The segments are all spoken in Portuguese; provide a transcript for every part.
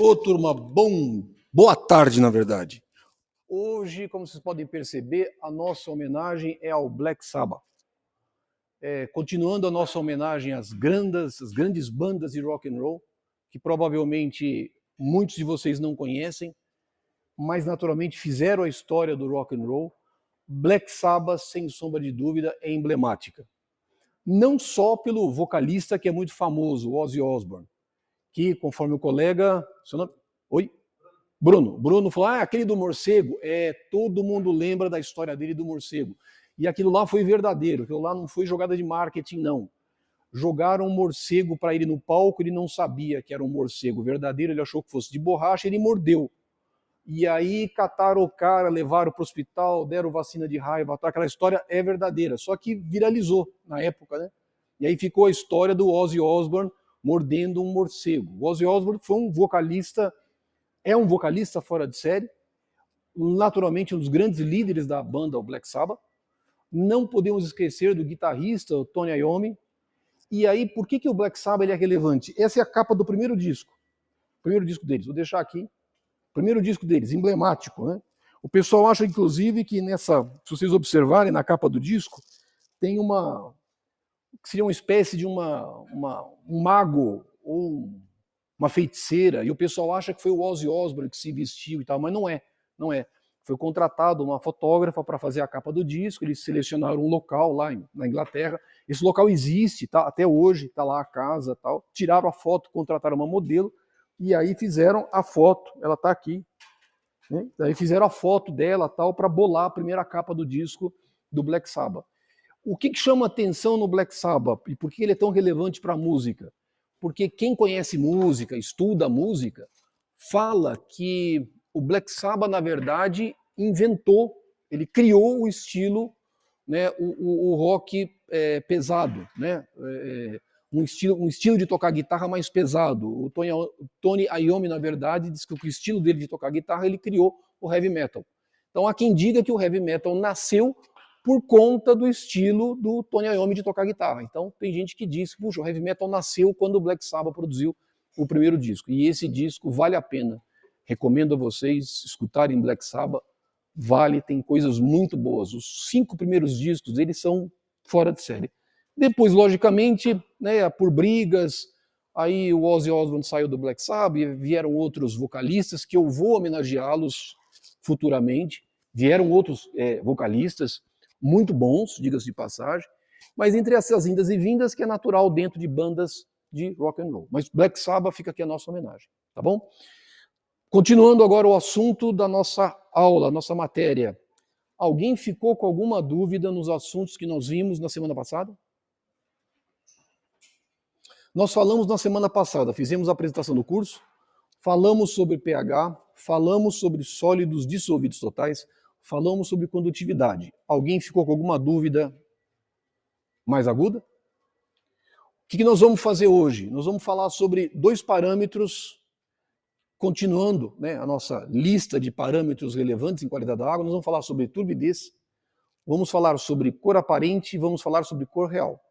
Ô, turma, boa tarde, na verdade. Hoje, como vocês podem perceber, a nossa homenagem é ao Black Sabbath. Continuando a nossa homenagem às grandes bandas de rock and roll, que provavelmente muitos de vocês não conhecem, mas naturalmente fizeram a história do rock and roll. Black Sabbath, sem sombra de dúvida, é emblemática. Não só pelo vocalista que é muito famoso, Ozzy Osbourne, que, conforme o colega... Seu nome? Oi? Bruno falou, aquele do morcego, todo mundo lembra da história dele do morcego. E aquilo lá foi verdadeiro, aquilo lá não foi jogada de marketing, não. Jogaram um morcego para ele no palco, ele não sabia que era um morcego verdadeiro, ele achou que fosse de borracha, ele mordeu. E aí cataram o cara, levaram para o hospital, deram vacina de raiva, aquela história é verdadeira, só que viralizou na época, né? E aí ficou a história do Ozzy Osbourne mordendo um morcego. O Ozzy Osbourne foi um vocalista fora de série, naturalmente um dos grandes líderes da banda, o Black Sabbath. Não podemos esquecer do guitarrista, o Tony Iommi. E aí, por que o Black Sabbath ele é relevante? Essa é a capa do primeiro disco deles. Vou deixar aqui. Primeiro disco deles, emblemático, né? O pessoal acha, inclusive, que se vocês observarem na capa do disco, tem que seria uma espécie de um mago ou uma feiticeira, e o pessoal acha que foi o Ozzy Osbourne que se vestiu e tal, mas não é. Foi contratado uma fotógrafa para fazer a capa do disco, eles selecionaram um local lá na Inglaterra, esse local existe, tá, até hoje, está lá a casa, tal. Tiraram a foto, contrataram uma modelo, e aí fizeram a foto, ela está aqui, né? Aí fizeram a foto dela tal para bolar a primeira capa do disco do Black Sabbath. O que chama atenção no Black Sabbath e por que ele é tão relevante para a música? Porque quem conhece música, estuda música, fala que o Black Sabbath, na verdade, ele criou o estilo, né, o rock pesado, né? Um estilo de tocar guitarra mais pesado. O Tony Iommi, na verdade, diz que o estilo dele de tocar guitarra, ele criou o heavy metal. Então há quem diga que o heavy metal nasceu por conta do estilo do Tony Iommi de tocar guitarra. Então tem gente que diz, puxa, o heavy metal nasceu quando o Black Sabbath produziu o primeiro disco. E esse disco vale a pena. Recomendo a vocês escutarem Black Sabbath. Tem coisas muito boas. Os 5 primeiros discos, eles são fora de série. Depois, logicamente, né, por brigas, aí o Ozzy Osbourne saiu do Black Sabbath, vieram outros vocalistas que eu vou homenageá-los futuramente. Vieram outros vocalistas muito bons, diga-se de passagem, mas entre essas indas e vindas que é natural dentro de bandas de rock and roll. Mas Black Sabbath fica aqui a nossa homenagem, tá bom? Continuando agora o assunto da nossa aula, nossa matéria. Alguém ficou com alguma dúvida nos assuntos que nós vimos na semana passada? Nós falamos na semana passada, fizemos a apresentação do curso, falamos sobre pH, falamos sobre sólidos dissolvidos totais, falamos sobre condutividade. Alguém ficou com alguma dúvida mais aguda? O que nós vamos fazer hoje? Nós vamos falar sobre 2 parâmetros, continuando, né, a nossa lista de parâmetros relevantes em qualidade da água. Nós vamos falar sobre turbidez, vamos falar sobre cor aparente e vamos falar sobre cor real.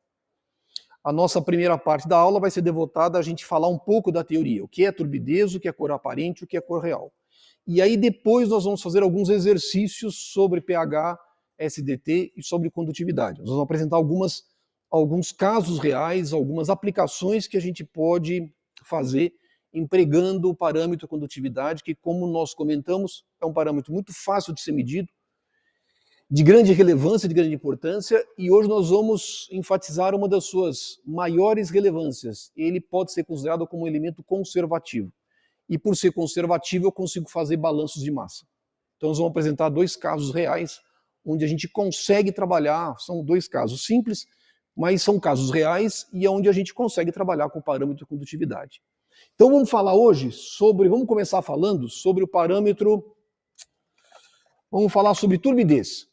A nossa primeira parte da aula vai ser devotada a gente falar um pouco da teoria, o que é turbidez, o que é cor aparente, o que é cor real. E aí depois nós vamos fazer alguns exercícios sobre pH, SDT e sobre condutividade. Nós vamos apresentar alguns casos reais, algumas aplicações que a gente pode fazer empregando o parâmetro condutividade, que, como nós comentamos, é um parâmetro muito fácil de ser medido, de grande relevância, de grande importância, e hoje nós vamos enfatizar uma das suas maiores relevâncias. Ele pode ser considerado como um elemento conservativo. E por ser conservativo, eu consigo fazer balanços de massa. Então nós vamos apresentar 2 casos reais, onde a gente consegue trabalhar, são 2 casos simples, mas são casos reais, e é onde a gente consegue trabalhar com o parâmetro de condutividade. Então vamos falar hoje vamos começar falando sobre o parâmetro, vamos falar sobre turbidez.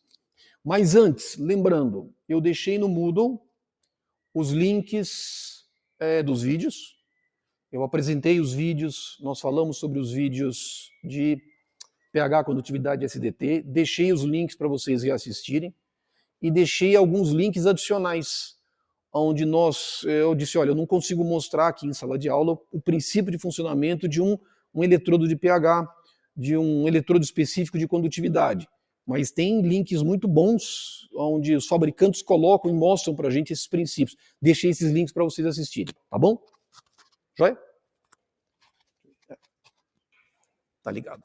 Mas antes, lembrando, eu deixei no Moodle os links dos vídeos. Eu apresentei os vídeos, nós falamos sobre os vídeos de pH, condutividade e SDT. Deixei os links para vocês reassistirem. E deixei alguns links adicionais, onde eu disse, olha, eu não consigo mostrar aqui em sala de aula o princípio de funcionamento de um um eletrodo de pH, de um eletrodo específico de condutividade. Mas tem links muito bons, onde os fabricantes colocam e mostram para a gente esses princípios. Deixei esses links para vocês assistirem, tá bom? Joia? Tá ligado.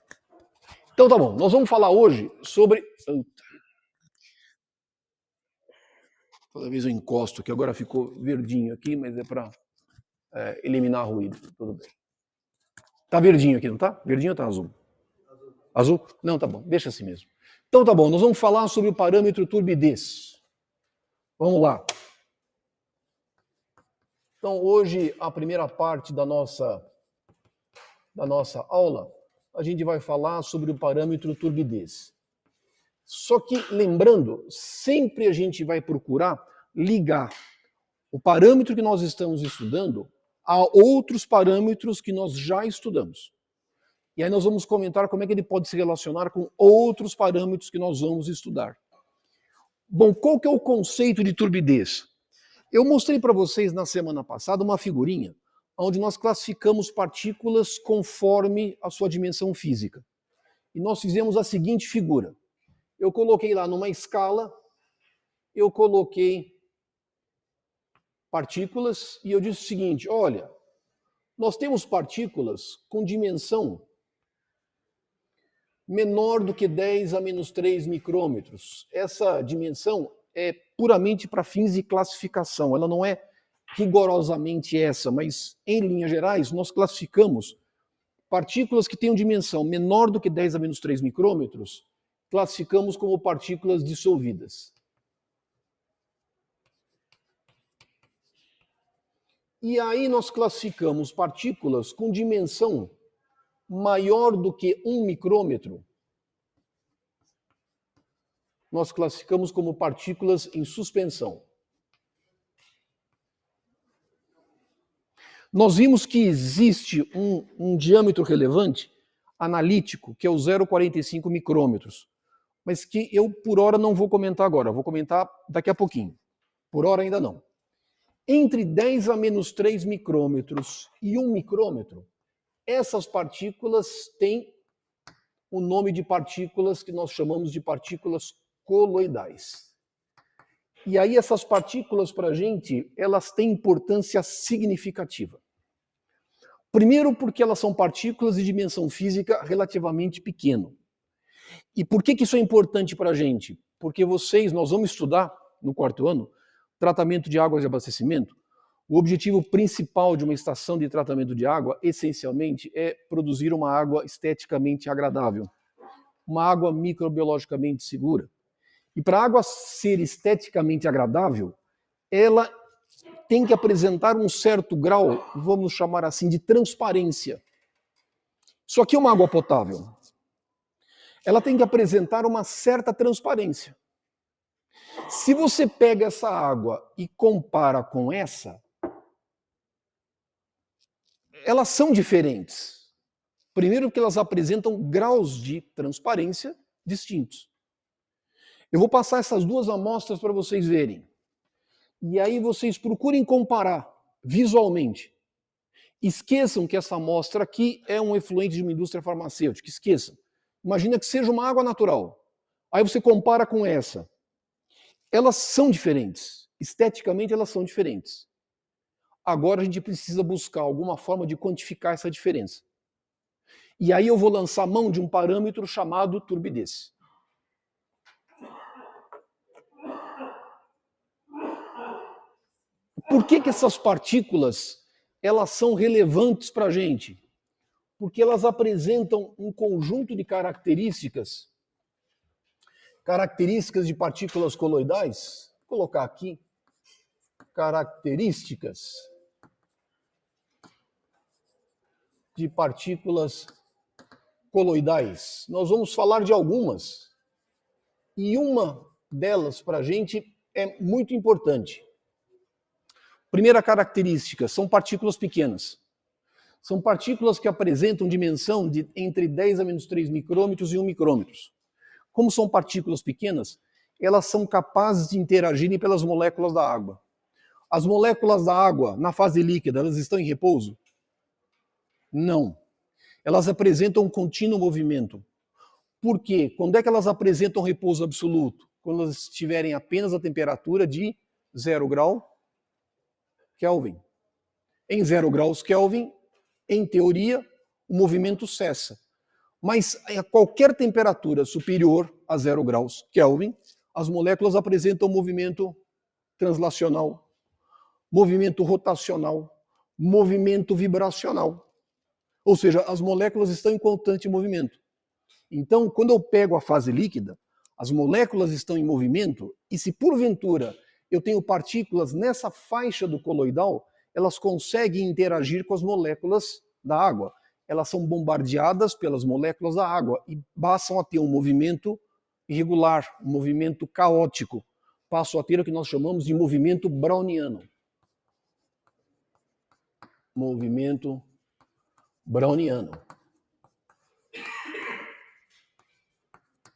Então tá bom, nós vamos falar hoje sobre... Toda vez eu encosto, que agora ficou verdinho aqui, mas é para eliminar ruído. Tudo bem. Tá verdinho aqui, não tá? Verdinho ou tá azul? Azul? Não, tá bom, deixa assim mesmo. Então tá bom, nós vamos falar sobre o parâmetro turbidez. Vamos lá. Então hoje, a primeira parte da nossa aula, a gente vai falar sobre o parâmetro turbidez. Só que, lembrando, sempre a gente vai procurar ligar o parâmetro que nós estamos estudando a outros parâmetros que nós já estudamos. E aí nós vamos comentar como é que ele pode se relacionar com outros parâmetros que nós vamos estudar. Bom, qual que é o conceito de turbidez? Eu mostrei para vocês na semana passada uma figurinha onde nós classificamos partículas conforme a sua dimensão física. E nós fizemos a seguinte figura. Eu coloquei lá numa escala, eu coloquei partículas e eu disse o seguinte, olha, nós temos partículas com dimensão menor do que 10 a menos 3 micrômetros. Essa dimensão é puramente para fins de classificação, ela não é rigorosamente essa, mas em linhas gerais nós classificamos partículas que tenham dimensão menor do que 10 a menos 3 micrômetros, classificamos como partículas dissolvidas. E aí nós classificamos partículas com dimensão maior do que 1 micrômetro. Nós classificamos como partículas em suspensão. Nós vimos que existe um diâmetro relevante analítico, que é o 0,45 micrômetros, mas que eu, por hora, não vou comentar agora, vou comentar daqui a pouquinho. Por hora, ainda não. Entre 10 a menos 3 micrômetros e 1 micrômetro, essas partículas têm o nome de partículas que nós chamamos de partículas coloidais. E aí essas partículas, para a gente, elas têm importância significativa. Primeiro porque elas são partículas de dimensão física relativamente pequena. E por que isso é importante para a gente? Porque nós vamos estudar, no quarto ano, tratamento de águas de abastecimento. O objetivo principal de uma estação de tratamento de água, essencialmente, é produzir uma água esteticamente agradável, uma água microbiologicamente segura. E para a água ser esteticamente agradável, ela tem que apresentar um certo grau, vamos chamar assim, de transparência. Isso aqui é uma água potável. Ela tem que apresentar uma certa transparência. Se você pega essa água e compara com essa, elas são diferentes. Primeiro porque elas apresentam graus de transparência distintos. Eu vou passar essas duas amostras para vocês verem. E aí vocês procurem comparar visualmente. Esqueçam que essa amostra aqui é um efluente de uma indústria farmacêutica. Esqueçam. Imagina que seja uma água natural. Aí você compara com essa. Elas são diferentes. Esteticamente elas são diferentes. Agora a gente precisa buscar alguma forma de quantificar essa diferença. E aí eu vou lançar mão de um parâmetro chamado turbidez. Por que essas partículas elas são relevantes para a gente? Porque elas apresentam um conjunto de características de partículas coloidais. Vou colocar aqui características de partículas coloidais. Nós vamos falar de algumas. E uma delas, para a gente, é muito importante. Primeira característica, são partículas pequenas. São partículas que apresentam dimensão de entre 10 a menos 3 micrômetros e 1 micrômetro. Como são partículas pequenas, elas são capazes de interagirem pelas moléculas da água. As moléculas da água, na fase líquida, elas estão em repouso? Não. elas apresentam um contínuo movimento. Por quê? Quando é que elas apresentam repouso absoluto? Quando elas estiverem apenas a temperatura de 0 grau Kelvin. Em 0 graus Kelvin, em teoria, o movimento cessa. Mas a qualquer temperatura superior a 0 graus Kelvin, as moléculas apresentam movimento translacional, movimento rotacional, movimento vibracional. Ou seja, as moléculas estão em constante movimento. Então, quando eu pego a fase líquida, as moléculas estão em movimento e se porventura eu tenho partículas nessa faixa do coloidal, elas conseguem interagir com as moléculas da água. Elas são bombardeadas pelas moléculas da água e passam a ter um movimento irregular, um movimento caótico. Passam a ter o que nós chamamos de movimento browniano. Movimento browniano.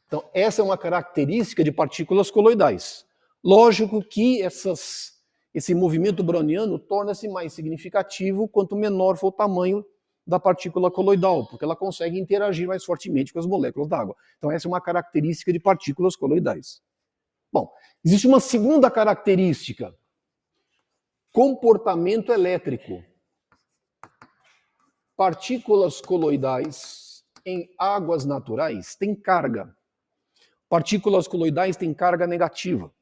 Então, essa é uma característica de partículas coloidais. Lógico que esse movimento browniano torna-se mais significativo quanto menor for o tamanho da partícula coloidal, porque ela consegue interagir mais fortemente com as moléculas d'água. Então, essa é uma característica de partículas coloidais. Bom, existe uma segunda característica: comportamento elétrico. Partículas coloidais em águas naturais têm carga. Partículas coloidais têm carga negativa.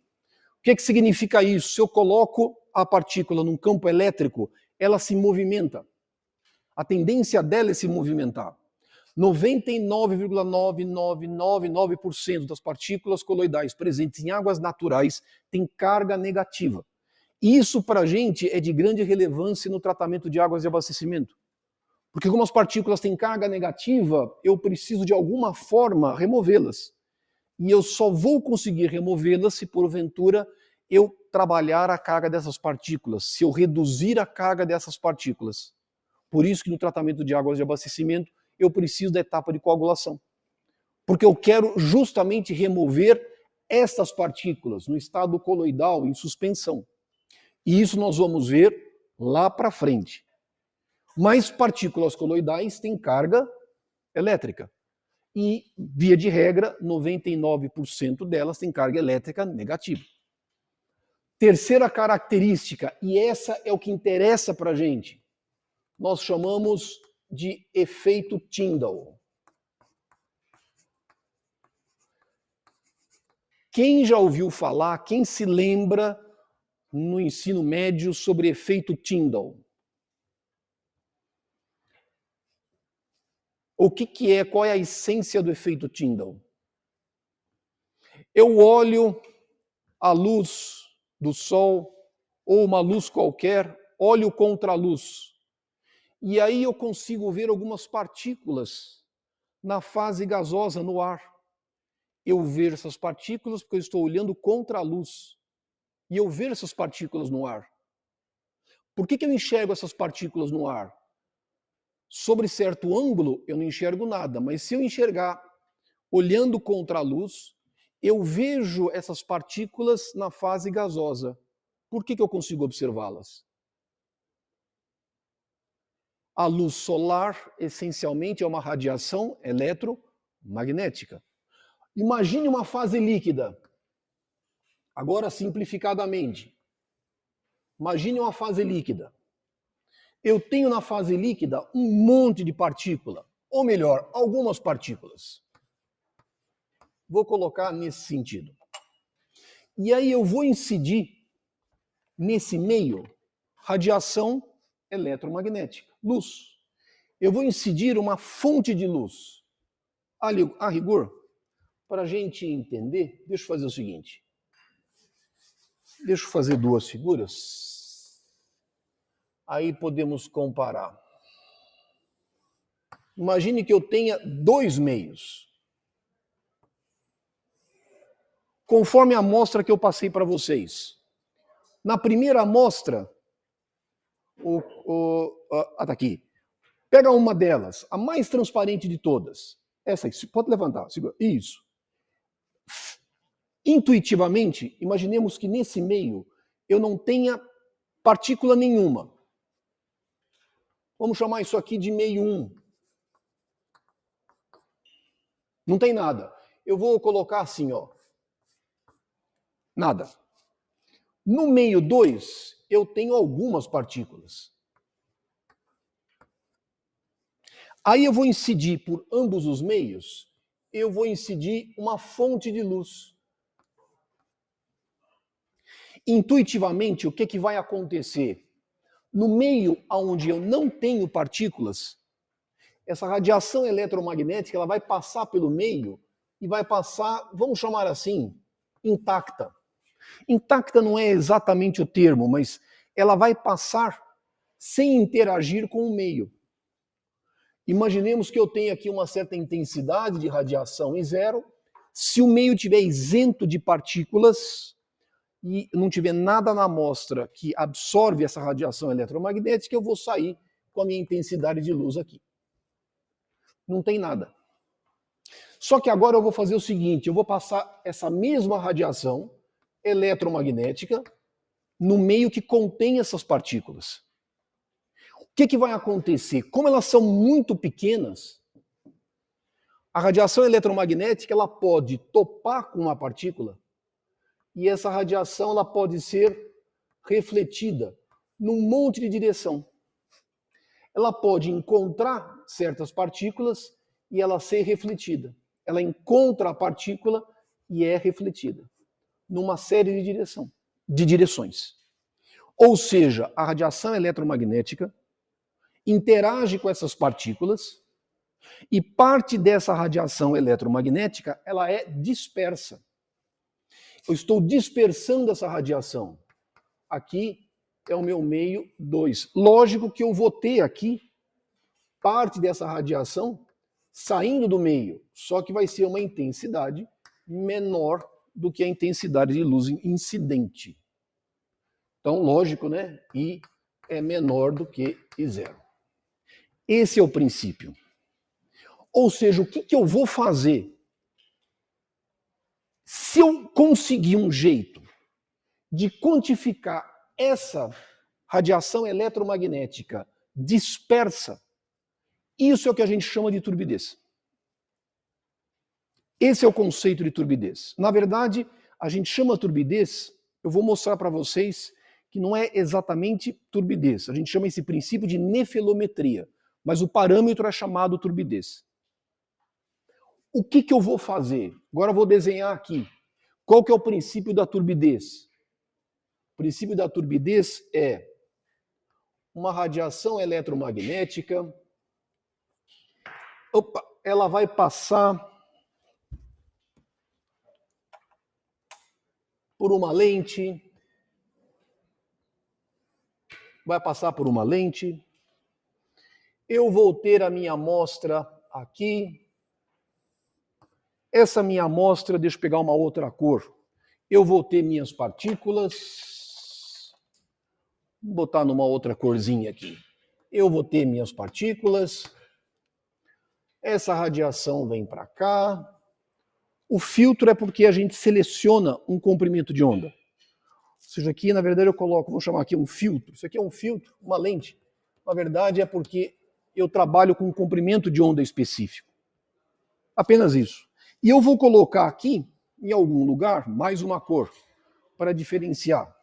O que significa isso? Se eu coloco a partícula num campo elétrico, ela se movimenta. A tendência dela é se movimentar. 99,9999% das partículas coloidais presentes em águas naturais têm carga negativa. E isso, para a gente, é de grande relevância no tratamento de águas de abastecimento. Porque como as partículas têm carga negativa, eu preciso de alguma forma removê-las. E eu só vou conseguir removê-las se, porventura, eu trabalhar a carga dessas partículas, se eu reduzir a carga dessas partículas. Por isso que no tratamento de águas de abastecimento, eu preciso da etapa de coagulação. Porque eu quero justamente remover estas partículas no estado coloidal, em suspensão. E isso nós vamos ver lá para frente. Mas partículas coloidais têm carga elétrica. E, via de regra, 99% delas têm carga elétrica negativa. Terceira característica, e essa é o que interessa para a gente, nós chamamos de efeito Tyndall. Quem já ouviu falar, quem se lembra no ensino médio sobre efeito Tyndall? O que é, qual é a essência do efeito Tyndall? Eu olho a luz do sol ou uma luz qualquer, olho contra a luz. E aí eu consigo ver algumas partículas na fase gasosa, no ar. Eu vejo essas partículas porque eu estou olhando contra a luz. E eu vejo essas partículas no ar. Por que eu enxergo essas partículas no ar? Sobre certo ângulo, eu não enxergo nada, mas se eu enxergar olhando contra a luz, eu vejo essas partículas na fase gasosa. Por que eu consigo observá-las? A luz solar, essencialmente, é uma radiação eletromagnética. Imagine uma fase líquida. Agora, simplificadamente. Imagine uma fase líquida. Eu tenho na fase líquida um monte de partícula, ou melhor, algumas partículas. Vou colocar nesse sentido. E aí eu vou incidir nesse meio radiação eletromagnética, luz. Eu vou incidir uma fonte de luz. A rigor, para a gente entender, deixa eu fazer o seguinte. Deixa eu fazer duas figuras. Aí podemos comparar. Imagine que eu tenha dois meios. Conforme a amostra que eu passei para vocês. Na primeira amostra, tá aqui. Pega uma delas, a mais transparente de todas. Essa aqui, pode levantar, segura. Isso. Intuitivamente, imaginemos que nesse meio eu não tenha partícula nenhuma. Vamos chamar isso aqui de meio 1. Não tem nada. Eu vou colocar assim, ó. Nada. No meio 2, eu tenho algumas partículas. Aí eu vou incidir por ambos os meios, eu vou incidir uma fonte de luz. Intuitivamente, o que vai acontecer? No meio onde eu não tenho partículas, essa radiação eletromagnética ela vai passar pelo meio e vai passar, vamos chamar assim, intacta. Intacta não é exatamente o termo, mas ela vai passar sem interagir com o meio. Imaginemos que eu tenho aqui uma certa intensidade de radiação em zero. Se o meio estiver isento de partículas e não tiver nada na amostra que absorve essa radiação eletromagnética, eu vou sair com a minha intensidade de luz aqui. Não tem nada. Só que agora eu vou fazer o seguinte, eu vou passar essa mesma radiação eletromagnética no meio que contém essas partículas. O que vai acontecer? Como elas são muito pequenas, a radiação eletromagnética ela pode topar com uma partícula e essa radiação ela pode ser refletida num monte de direção. Ela pode encontrar certas partículas e ela ser refletida. Ela encontra a partícula e é refletida numa série de direções. Ou seja, a radiação eletromagnética interage com essas partículas e parte dessa radiação eletromagnética ela é dispersa. Eu estou dispersando essa radiação. Aqui é o meu meio 2. Lógico que eu vou ter aqui parte dessa radiação saindo do meio, só que vai ser uma intensidade menor do que a intensidade de luz incidente. Então, lógico, né? I é menor do que I0. Esse é o princípio. Ou seja, o que eu vou fazer? Se eu conseguir um jeito de quantificar essa radiação eletromagnética dispersa, isso é o que a gente chama de turbidez. Esse é o conceito de turbidez. Na verdade, a gente chama turbidez, eu vou mostrar para vocês que não é exatamente turbidez. A gente chama esse princípio de nefelometria, mas o parâmetro é chamado turbidez. O que eu vou fazer? Agora eu vou desenhar aqui. Qual que é o princípio da turbidez? O princípio da turbidez é uma radiação eletromagnética. Ela vai passar por uma lente. Vai passar por uma lente. Eu vou ter a minha amostra aqui. Essa minha amostra, deixa eu pegar uma outra cor. Eu vou ter minhas partículas. Vou botar numa outra corzinha aqui. Eu vou ter minhas partículas. Essa radiação vem para cá. O filtro é porque a gente seleciona um comprimento de onda. Ou seja, aqui, na verdade, eu coloco, vou chamar aqui um filtro. Isso aqui é um filtro, uma lente. Na verdade, é porque eu trabalho com um comprimento de onda específico. Apenas isso. E eu vou colocar aqui, em algum lugar, mais uma cor, para diferenciar.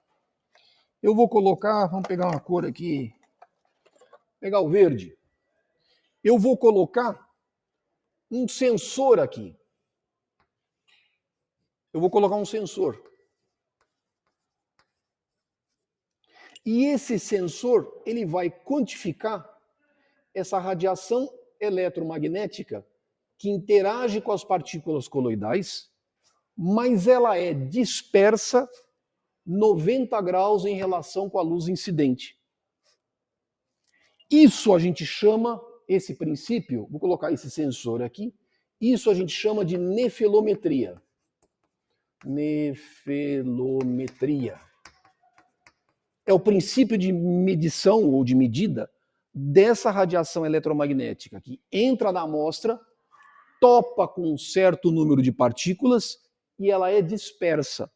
Eu vou colocar, vamos pegar uma cor aqui, pegar o verde. Eu vou colocar um sensor aqui. Eu vou colocar um sensor. E esse sensor, ele vai quantificar essa radiação eletromagnética que interage com as partículas coloidais, mas ela é dispersa 90 graus em relação com a luz incidente. Isso a gente chama, esse princípio, vou colocar esse sensor aqui, isso a gente chama de nefelometria. Nefelometria. É o princípio de medição ou de medida dessa radiação eletromagnética que entra na amostra, topa com um certo número de partículas e ela é dispersa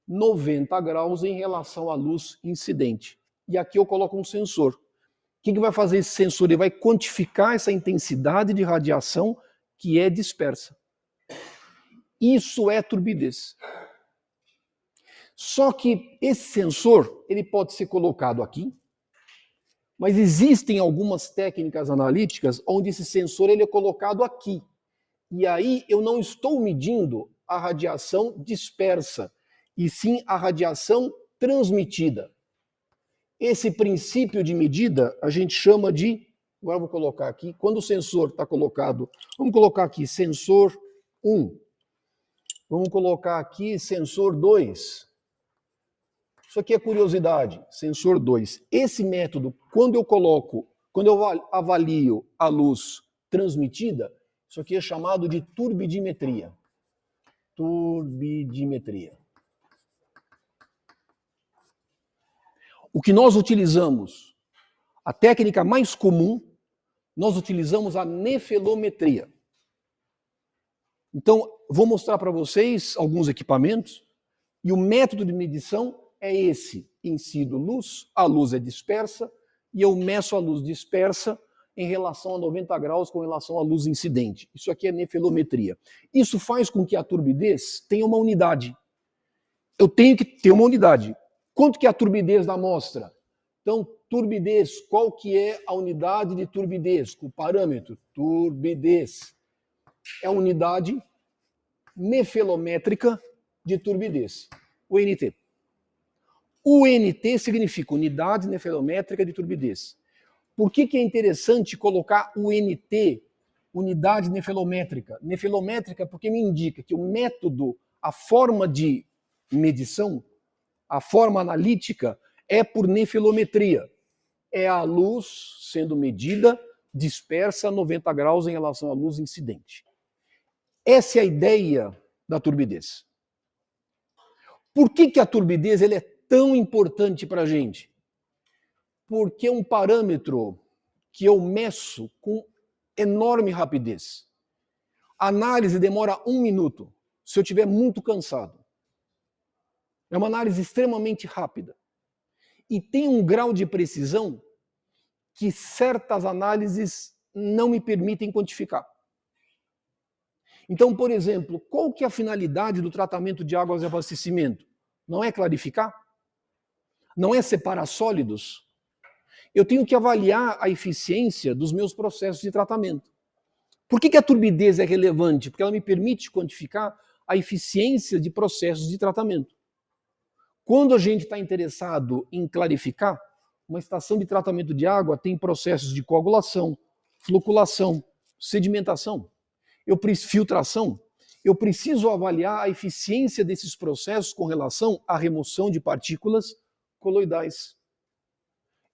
90 graus em relação à luz incidente. E aqui eu coloco um sensor. O que vai fazer esse sensor? Ele vai quantificar essa intensidade de radiação que é dispersa. Isso é turbidez. Só que esse sensor, ele pode ser colocado aqui, mas existem algumas técnicas analíticas onde esse sensor ele é colocado aqui. E aí eu não estou medindo a radiação dispersa, e sim a radiação transmitida. Esse princípio de medida a gente chama de, agora eu vou colocar aqui, quando o sensor está colocado, vamos colocar aqui sensor 1, vamos colocar aqui sensor 2. Isso aqui é curiosidade, sensor 2. Esse método, quando eu avalio a luz transmitida, isso aqui é chamado de turbidimetria. Turbidimetria. O que nós utilizamos, a técnica mais comum, nós utilizamos a nefelometria. Então, vou mostrar para vocês alguns equipamentos, e o método de medição é esse. Incido luz, a luz é dispersa, e eu meço a luz dispersa em relação a 90 graus com relação à luz incidente. Isso aqui é nefelometria. Isso faz com que a turbidez tenha uma unidade. Eu tenho que ter uma unidade. Quanto que é a turbidez da amostra? Então, turbidez, qual que é a unidade de turbidez? O parâmetro, turbidez, é a unidade nefelométrica de turbidez, o NT. O NT significa unidade nefelométrica de turbidez. Por que é interessante colocar o NT, unidade nefelométrica? Nefelométrica porque me indica que o método, a forma de medição, a forma analítica é por nefelometria. É a luz sendo medida, dispersa a 90 graus em relação à luz incidente. Essa é a ideia da turbidez. Por que a turbidez ele é tão importante para a gente? Porque é um parâmetro que eu meço com enorme rapidez. A análise demora 1 minuto, se eu estiver muito cansado. É uma análise extremamente rápida. E tem um grau de precisão que certas análises não me permitem quantificar. Então, por exemplo, qual que é a finalidade do tratamento de águas de abastecimento? Não é clarificar? Não é separar sólidos? Eu tenho que avaliar a eficiência dos meus processos de tratamento. Por que a turbidez é relevante? Porque ela me permite quantificar a eficiência de processos de tratamento. Quando a gente está interessado em clarificar, uma estação de tratamento de água tem processos de coagulação, floculação, sedimentação, filtração. Eu preciso avaliar a eficiência desses processos com relação à remoção de partículas coloidais.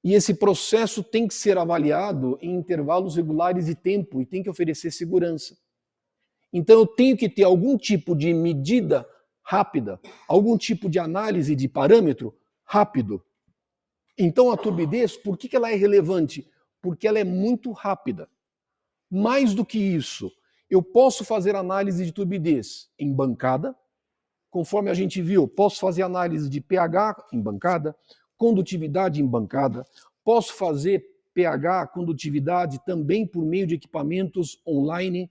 E esse processo tem que ser avaliado em intervalos regulares de tempo e tem que oferecer segurança. Então eu tenho que ter algum tipo de medida rápida, algum tipo de análise de parâmetro rápido. Então a turbidez, por que ela é relevante? Porque ela é muito rápida. Mais do que isso, eu posso fazer análise de turbidez em bancada, conforme a gente viu, posso fazer análise de pH em bancada, condutividade em bancada, posso fazer pH, condutividade também por meio de equipamentos online,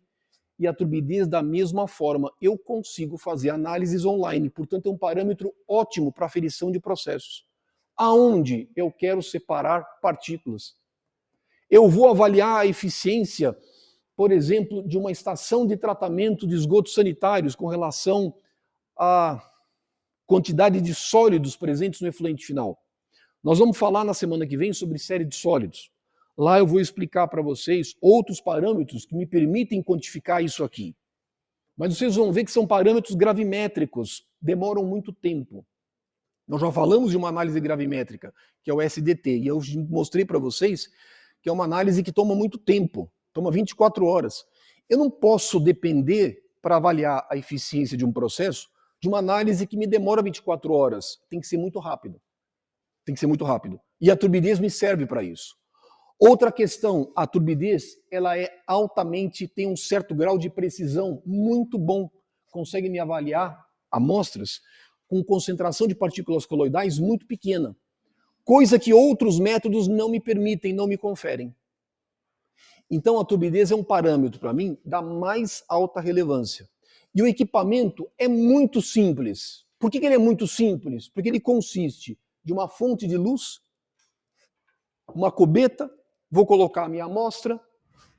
e a turbidez da mesma forma. Eu consigo fazer análises online, portanto é um parâmetro ótimo para aferição de processos. Aonde eu quero separar partículas. Eu vou avaliar a eficiência, por exemplo, de uma estação de tratamento de esgotos sanitários com relação à quantidade de sólidos presentes no efluente final. Nós vamos falar na semana que vem sobre série de sólidos. Lá eu vou explicar para vocês outros parâmetros que me permitem quantificar isso aqui. Mas vocês vão ver que são parâmetros gravimétricos, demoram muito tempo. Nós já falamos de uma análise gravimétrica, que é o SDT, e eu mostrei para vocês que é uma análise que toma muito tempo, toma 24 horas. Eu não posso depender, para avaliar a eficiência de um processo, de uma análise que me demora 24 horas. Tem que ser muito rápido. Tem que ser muito rápido. E a turbidez me serve para isso. Outra questão, a turbidez, ela é altamente, tem um certo grau de precisão muito bom. Consegue me avaliar amostras com concentração de partículas coloidais muito pequena. Coisa que outros métodos não me permitem, não me conferem. Então a turbidez é um parâmetro, para mim, da mais alta relevância. E o equipamento é muito simples. Por que ele é muito simples? Porque ele consiste de uma fonte de luz, uma cubeta, vou colocar a minha amostra,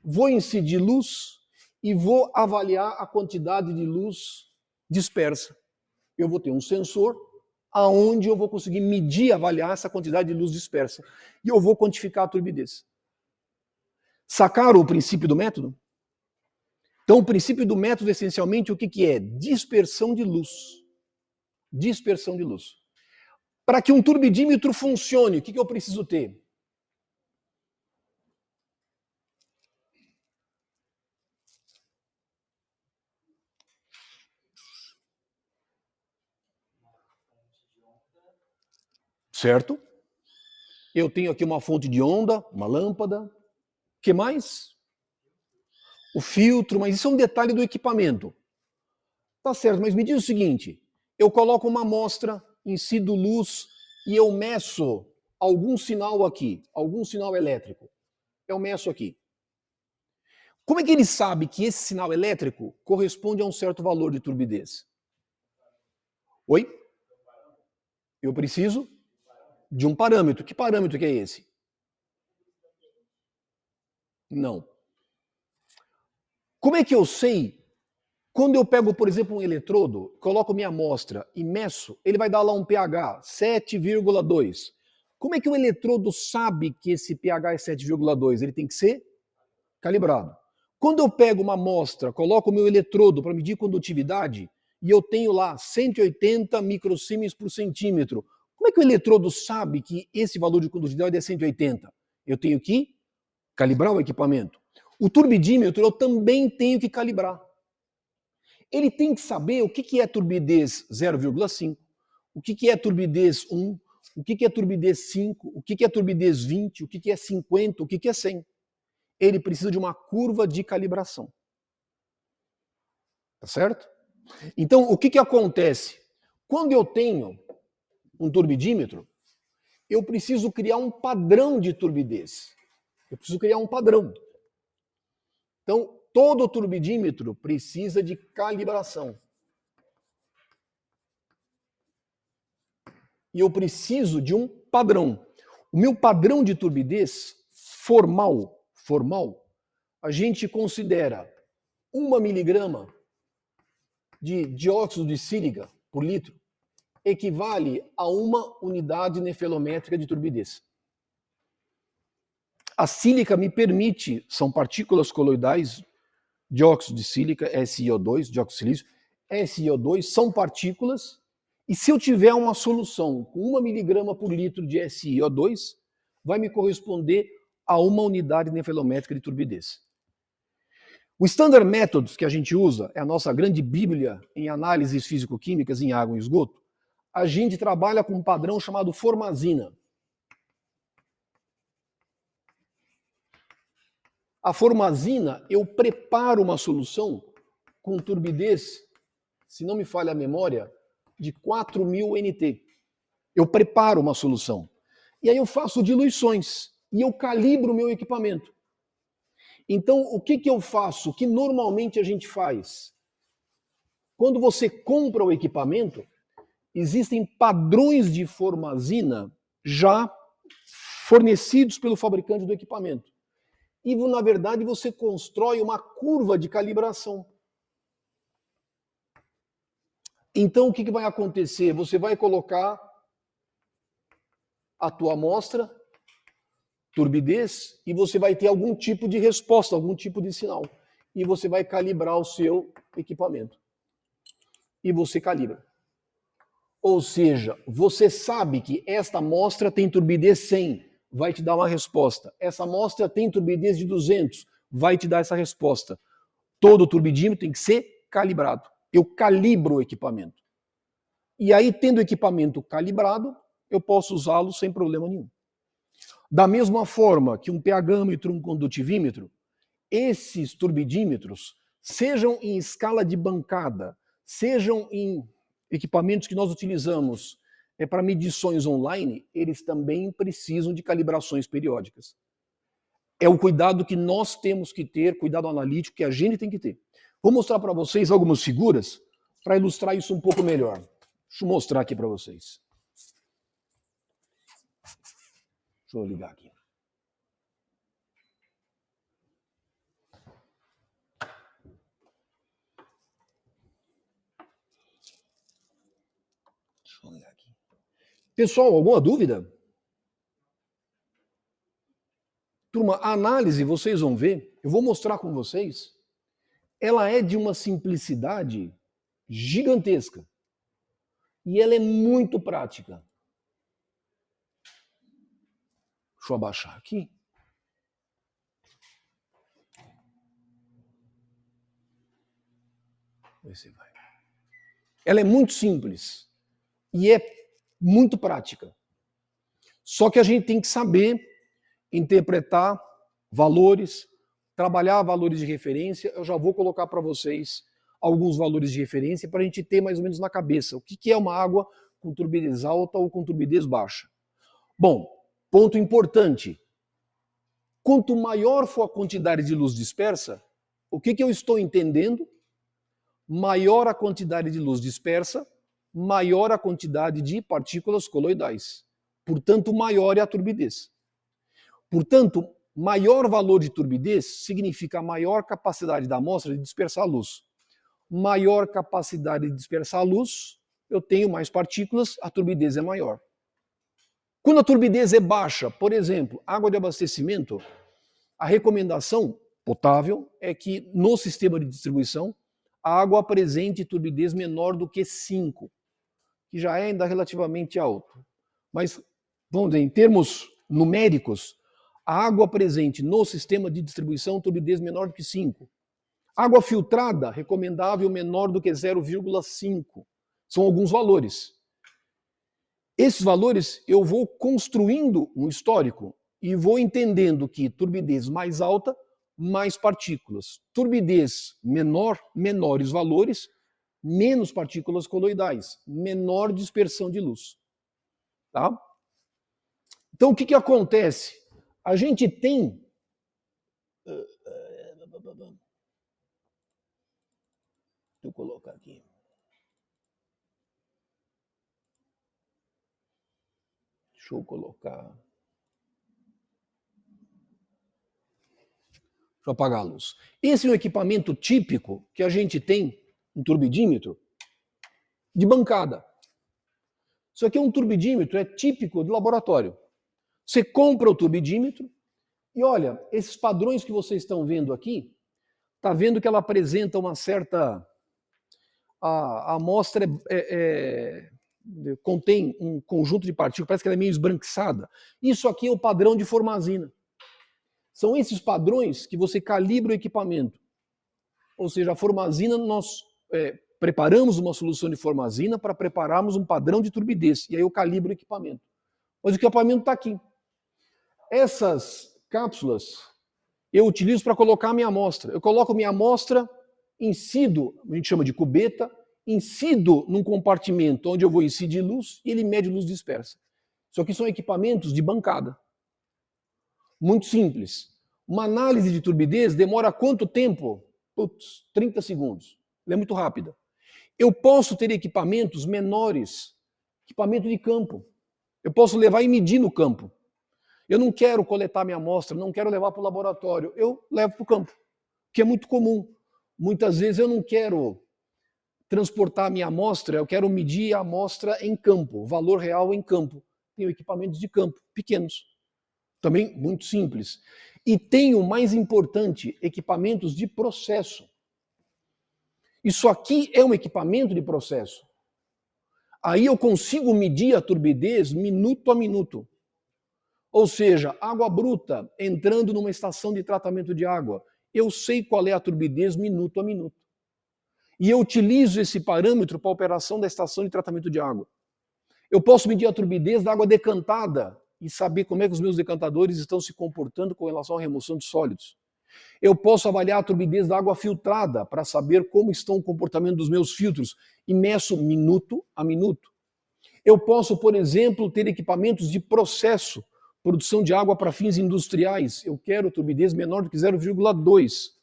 vou incidir luz e vou avaliar a quantidade de luz dispersa. Eu vou ter um sensor aonde eu vou conseguir medir e avaliar essa quantidade de luz dispersa. E eu vou quantificar a turbidez. Sacaram o princípio do método? Então, o princípio do método, essencialmente, o que é? Dispersão de luz. Dispersão de luz. Para que um turbidímetro funcione, o que eu preciso ter? Certo? Eu tenho aqui uma fonte de onda, uma lâmpada. O que mais? O filtro, mas isso é um detalhe do equipamento. Tá certo, mas me diz o seguinte, eu coloco uma amostra, incido luz e eu meço algum sinal aqui, algum sinal elétrico. Eu meço aqui. Como é que ele sabe que esse sinal elétrico corresponde a um certo valor de turbidez? Oi? Eu preciso de um parâmetro. Que parâmetro que é esse? Não. Como é que eu sei? Quando eu pego, por exemplo, um eletrodo, coloco minha amostra e meço, ele vai dar lá um pH 7,2. Como é que o eletrodo sabe que esse pH é 7,2? Ele tem que ser calibrado. Quando eu pego uma amostra, coloco o meu eletrodo para medir condutividade e eu tenho lá 180 microsiemens por centímetro, como é que o eletrodo sabe que esse valor de condutividade é 180? Eu tenho que calibrar o equipamento. O turbidímetro eu também tenho que calibrar. Ele tem que saber o que é turbidez 0,5, o que é turbidez 1, o que é turbidez 5, o que é turbidez 20, o que é 50, o que é 100. Ele precisa de uma curva de calibração. Tá certo? Então, o que acontece? Quando eu tenho um turbidímetro, eu preciso criar um padrão de turbidez. Eu preciso criar um padrão. Então, todo turbidímetro precisa de calibração. E eu preciso de um padrão. O meu padrão de turbidez formal, a gente considera 1 miligrama de dióxido de sílica por litro equivale a 1 unidade nefelométrica de turbidez. A sílica me permite, são partículas coloidais, dióxido de sílica, SiO2, dióxido de silício, SiO2 são partículas, e se eu tiver uma solução com 1 miligrama por litro de SiO2, vai me corresponder a 1 unidade nefelométrica de turbidez. O Standard Methods que a gente usa, é a nossa grande bíblia em análises físico-químicas em água e esgoto, a gente trabalha com um padrão chamado formazina. A formazina, eu preparo uma solução com turbidez, se não me falha a memória, de 4.000 NT. Eu preparo uma solução. E aí eu faço diluições e eu calibro o meu equipamento. Então, o que eu faço? O que normalmente a gente faz? Quando você compra o equipamento, existem padrões de formazina já fornecidos pelo fabricante do equipamento. E, na verdade, você constrói uma curva de calibração. Então, o que vai acontecer? Você vai colocar a tua amostra, turbidez, e você vai ter algum tipo de resposta, algum tipo de sinal. E você vai calibrar o seu equipamento. E você calibra. Ou seja, você sabe que esta amostra tem turbidez 100, vai te dar uma resposta. Essa amostra tem turbidez de 200, vai te dar essa resposta. Todo turbidímetro tem que ser calibrado. Eu calibro o equipamento. E aí, tendo o equipamento calibrado, eu posso usá-lo sem problema nenhum. Da mesma forma que um pHmetro, um condutivímetro, esses turbidímetros, sejam em escala de bancada, sejam em equipamentos que nós utilizamos para medições online, eles também precisam de calibrações periódicas. É o cuidado que nós temos que ter, cuidado analítico que a gente tem que ter. Vou mostrar para vocês algumas figuras para ilustrar isso um pouco melhor. Deixa eu mostrar aqui para vocês. Deixa eu ligar aqui. Deixa eu ligar aqui. Pessoal, alguma dúvida? Turma, a análise, vocês vão ver, eu vou mostrar com vocês, ela é de uma simplicidade gigantesca. E ela é muito prática. Deixa eu abaixar aqui. Esse vai. Ela é muito simples e é muito prática. Só que a gente tem que saber interpretar valores, trabalhar valores de referência. Eu já vou colocar para vocês alguns valores de referência para a gente ter mais ou menos na cabeça o que é uma água com turbidez alta ou com turbidez baixa. Bom, ponto importante. Quanto maior for a quantidade de luz dispersa, o que eu estou entendendo? Maior a quantidade de luz dispersa, maior a quantidade de partículas coloidais. Portanto, maior é a turbidez. Portanto, maior valor de turbidez significa maior capacidade da amostra de dispersar a luz. Maior capacidade de dispersar a luz, eu tenho mais partículas, a turbidez é maior. Quando a turbidez é baixa, por exemplo, água de abastecimento, a recomendação potável é que no sistema de distribuição a água apresente turbidez menor do que 5, que já é ainda relativamente alto. Mas, vamos dizer, em termos numéricos, a água presente no sistema de distribuição turbidez menor do que 5. Água filtrada, recomendável menor do que 0,5. São alguns valores. Esses valores eu vou construindo um histórico e vou entendendo que turbidez mais alta, mais partículas. Turbidez menor, menores valores, menos partículas coloidais, menor dispersão de luz. Tá? Então, o que acontece? A gente tem... Deixa eu colocar aqui. Deixa eu colocar... Deixa eu apagar a luz. Esse é um equipamento típico que a gente tem, um turbidímetro, de bancada. Isso aqui é um turbidímetro, é típico de laboratório. Você compra o turbidímetro e olha, esses padrões que vocês estão vendo aqui, está vendo que ela apresenta uma certa... A amostra contém um conjunto de partículas, parece que ela é meio esbranquiçada. Isso aqui é o padrão de formazina. São esses padrões que você calibra o equipamento. Ou seja, a formazina, nós preparamos uma solução de formazina para prepararmos um padrão de turbidez. E aí eu calibro o equipamento. Mas o equipamento está aqui. Essas cápsulas eu utilizo para colocar a minha amostra. Eu coloco minha amostra, incido, a gente chama de cubeta, incido num compartimento onde eu vou incidir luz e ele mede luz dispersa. Isso aqui são equipamentos de bancada. Muito simples. Uma análise de turbidez demora quanto tempo? 30 segundos. Ela é muito rápida. Eu posso ter equipamentos menores, equipamento de campo. Eu posso levar e medir no campo. Eu não quero coletar minha amostra, não quero levar para o laboratório. Eu levo para o campo, que é muito comum. Muitas vezes eu não quero transportar a minha amostra, eu quero medir a amostra em campo, valor real em campo. Tenho equipamentos de campo, pequenos. Também muito simples. E tenho, mais importante, equipamentos de processo. Isso aqui é um equipamento de processo. Aí eu consigo medir a turbidez minuto a minuto. Ou seja, água bruta entrando numa estação de tratamento de água. Eu sei qual é a turbidez minuto a minuto. E eu utilizo esse parâmetro para a operação da estação de tratamento de água. Eu posso medir a turbidez da água decantada e saber como é que os meus decantadores estão se comportando com relação à remoção de sólidos. Eu posso avaliar a turbidez da água filtrada para saber como estão o comportamento dos meus filtros e meço minuto a minuto. Eu posso, por exemplo, ter equipamentos de processo, produção de água para fins industriais. Eu quero turbidez menor do que 0,2.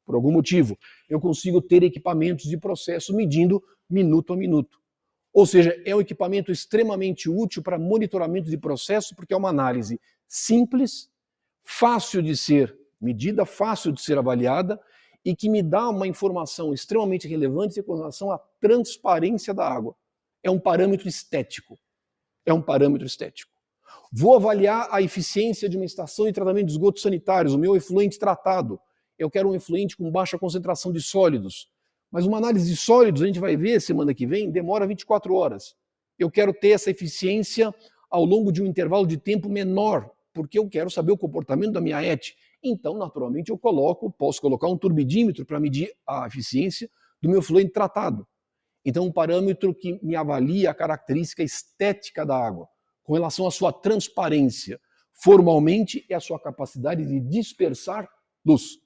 Por algum motivo, eu consigo ter equipamentos de processo medindo minuto a minuto. Ou seja, é um equipamento extremamente útil para monitoramento de processo, porque é uma análise simples, fácil de ser medida, fácil de ser avaliada e que me dá uma informação extremamente relevante com relação à transparência da água. É um parâmetro estético. É um parâmetro estético. Vou avaliar a eficiência de uma estação de tratamento de esgotos sanitários, o meu efluente tratado. Eu quero um efluente com baixa concentração de sólidos. Mas uma análise de sólidos, a gente vai ver semana que vem, demora 24 horas. Eu quero ter essa eficiência ao longo de um intervalo de tempo menor, porque eu quero saber o comportamento da minha ET. Então, naturalmente, eu posso colocar um turbidímetro para medir a eficiência do meu efluente tratado. Então, um parâmetro que me avalia a característica estética da água, com relação à sua transparência. Formalmente, é a sua capacidade de dispersar luz.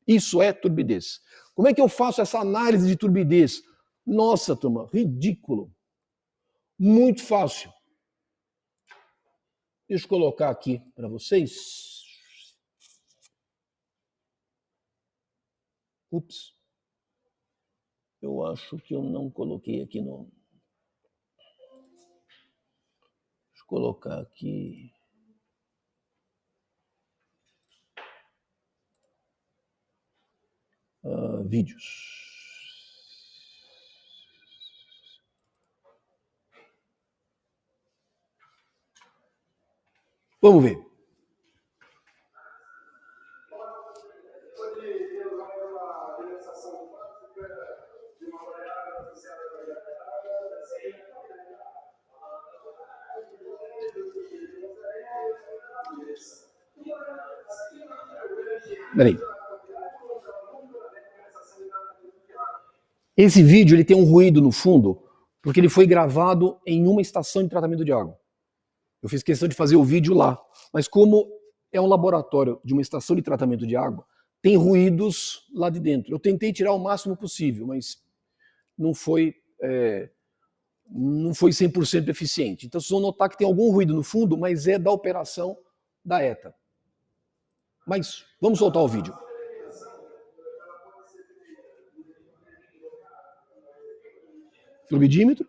Isso é turbidez. Como é que eu faço essa análise de turbidez? Nossa, turma, ridículo. Muito fácil. Deixa eu colocar aqui para vocês. Ups. Eu acho que eu não coloquei aqui no... Deixa eu colocar aqui... vídeos. Vamos ver. Peraí. Esse vídeo ele tem um ruído no fundo, porque ele foi gravado em uma estação de tratamento de água. Eu fiz questão de fazer o vídeo lá. Mas como é um laboratório de uma estação de tratamento de água, tem ruídos lá de dentro. Eu tentei tirar o máximo possível, mas não foi 100% eficiente. Então vocês vão notar que tem algum ruído no fundo, mas é da operação da ETA. Mas vamos soltar o vídeo. Turbidímetro.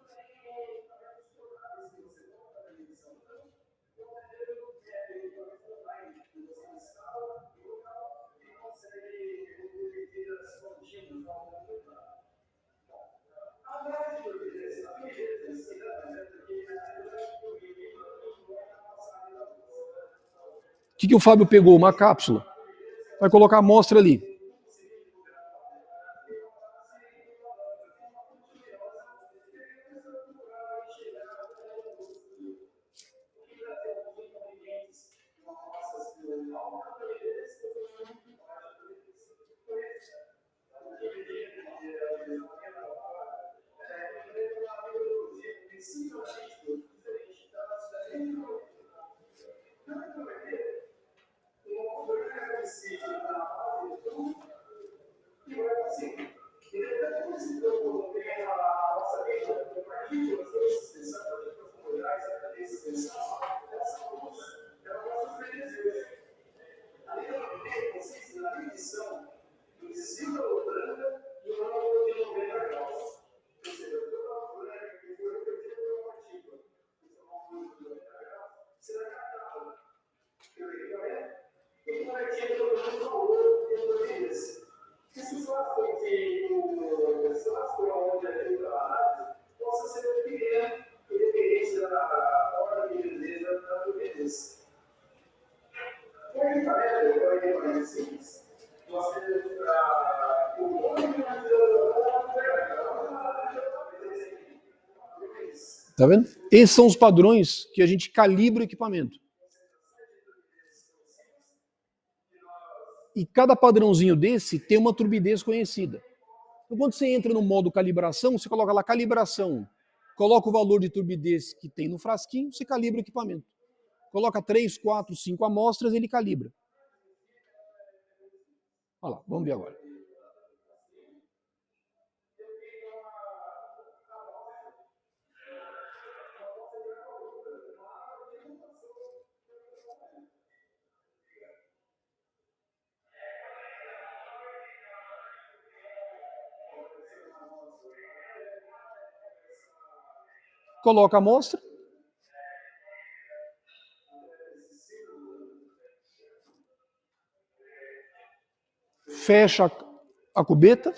O que o Fábio pegou? Uma cápsula. Vai colocar a amostra ali. Tá vendo? Esses são os padrões que a gente calibra o equipamento. E cada padrãozinho desse tem uma turbidez conhecida. Então, quando você entra no modo calibração, você coloca lá calibração. Coloca o valor de turbidez que tem no frasquinho, você calibra o equipamento. Coloca 3, 4, 5 amostras, ele calibra. Olha lá, vamos ver agora. coloca a amostra, fecha a cubeta,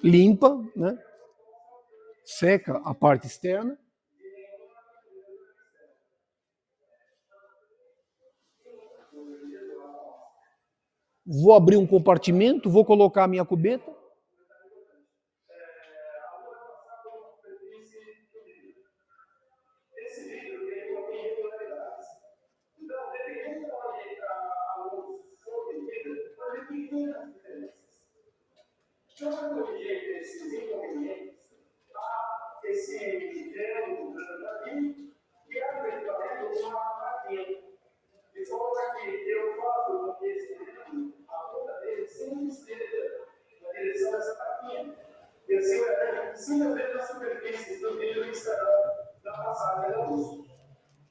limpa, né? Seca a parte externa. Vou abrir um compartimento, vou colocar a minha cubeta.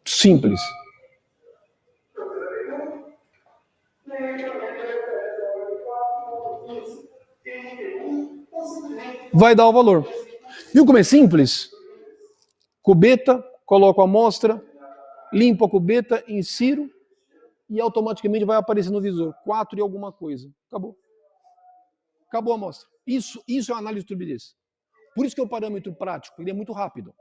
Simples. Vai dar o valor. Viu como é simples? Cubeta, coloco a amostra, limpo a cubeta, insiro e automaticamente vai aparecer no visor 4 e alguma coisa. Acabou. Acabou a amostra. Isso é uma análise de turbidez. Por isso que é o parâmetro prático, ele é muito rápido.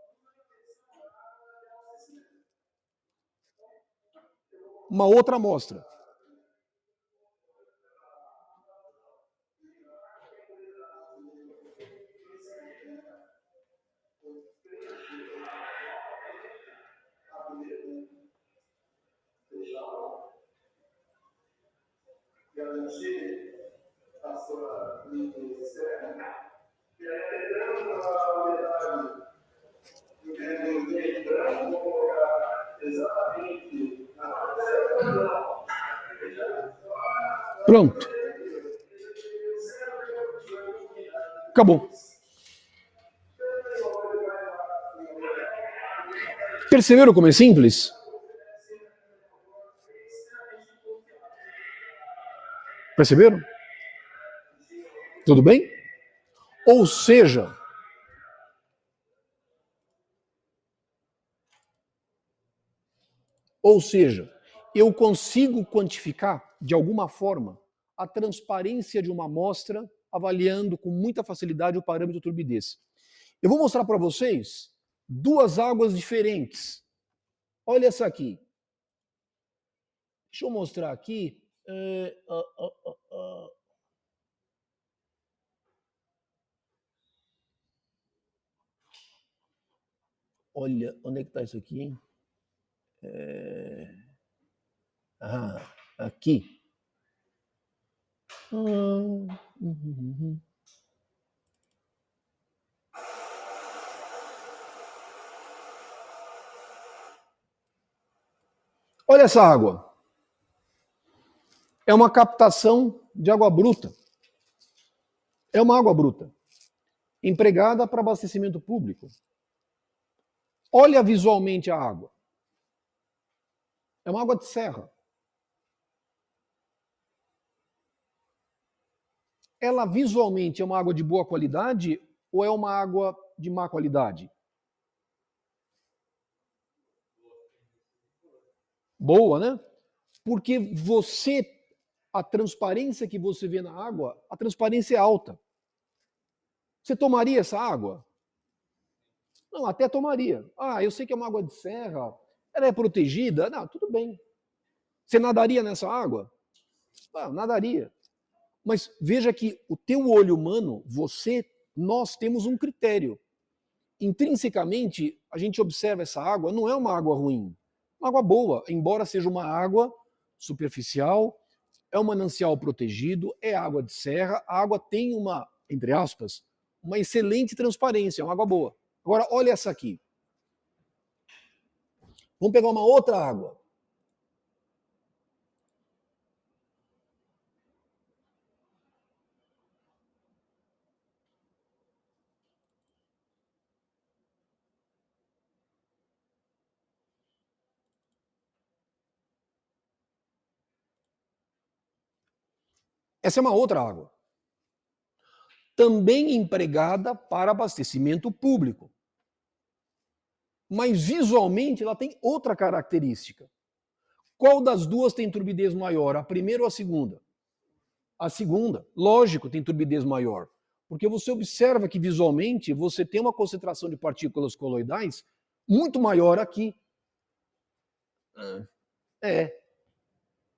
Uma outra amostra. Pronto. Acabou. Perceberam como é simples? Perceberam? Tudo bem? Ou seja, eu consigo quantificar, de alguma forma, a transparência de uma amostra, avaliando com muita facilidade o parâmetro turbidez. Eu vou mostrar para vocês duas águas diferentes. Olha essa aqui. Deixa eu mostrar aqui. Olha, onde é que está isso aqui, hein? Aqui. Olha essa água. É uma captação de água bruta. É uma água bruta, empregada para abastecimento público. Olha visualmente a água. É uma água de serra. Ela visualmente é uma água de boa qualidade ou é uma água de má qualidade? Boa, né? Porque a transparência que você vê na água, a transparência é alta. Você tomaria essa água? Não, até tomaria. Ah, eu sei que é uma água de serra, ela é protegida. Não, tudo bem. Você nadaria nessa água? Ah, nadaria. Mas veja que o teu olho humano, nós temos um critério. Intrinsecamente, a gente observa essa água, não é uma água ruim, é uma água boa, embora seja uma água superficial, é um manancial protegido, é água de serra, a água tem uma, entre aspas, uma excelente transparência, é uma água boa. Agora, olha essa aqui. Vamos pegar uma outra água. Essa é uma outra água. Também empregada para abastecimento público. mas visualmente ela tem outra característica. Qual das duas tem turbidez maior, a primeira ou a segunda? A segunda, lógico, tem turbidez maior, porque você observa que visualmente você tem uma concentração de partículas coloidais muito maior aqui.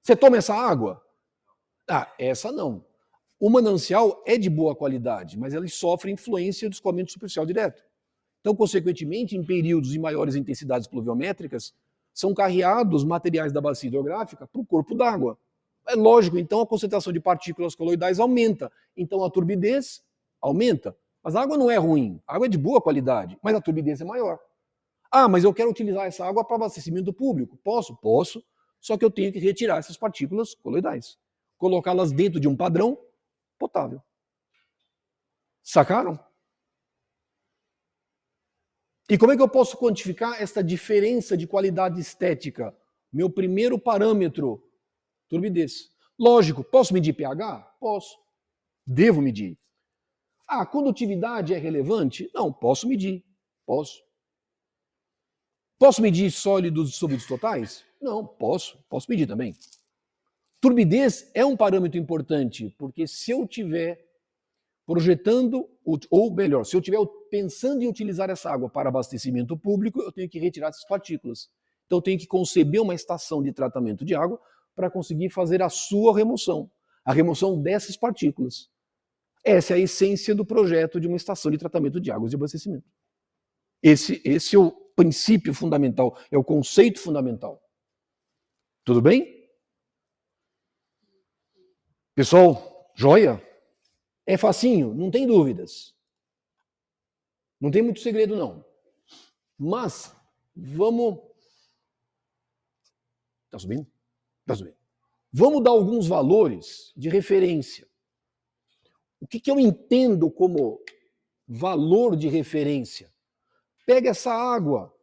Você toma essa água? Ah, essa não. O manancial é de boa qualidade, mas ele sofre influência do escoamento superficial direto. Então, consequentemente, em períodos de maiores intensidades pluviométricas, são carreados materiais da bacia hidrográfica para o corpo d'água. É lógico, então a concentração de partículas coloidais aumenta. Então a turbidez aumenta. Mas a água não é ruim, a água é de boa qualidade, mas a turbidez é maior. Ah, mas eu quero utilizar essa água para abastecimento público. Posso? Posso. Só que eu tenho que retirar essas partículas coloidais. Colocá-las dentro de um padrão potável. Sacaram? E como é que eu posso quantificar esta diferença de qualidade estética? Meu primeiro parâmetro, turbidez. Lógico, posso medir pH? Posso. Devo medir. Ah, condutividade é relevante? Não, posso medir. Posso. Posso medir sólidos e sólidos totais? Não, posso. Posso medir também. Turbidez é um parâmetro importante, porque se eu tiver projetando, ou melhor, se eu estiver pensando em utilizar essa água para abastecimento público, eu tenho que retirar essas partículas. Então eu tenho que conceber uma estação de tratamento de água para conseguir fazer a sua remoção, a remoção dessas partículas. Essa é a essência do projeto de uma estação de tratamento de águas de abastecimento. Esse é o princípio fundamental, é o conceito fundamental. Tudo bem? Pessoal, joia? É facinho, não tem dúvidas. Não tem muito segredo, não. Mas, vamos... Tá subindo? Tá subindo. Vamos dar alguns valores de referência. O que eu entendo como valor de referência? Pega essa água.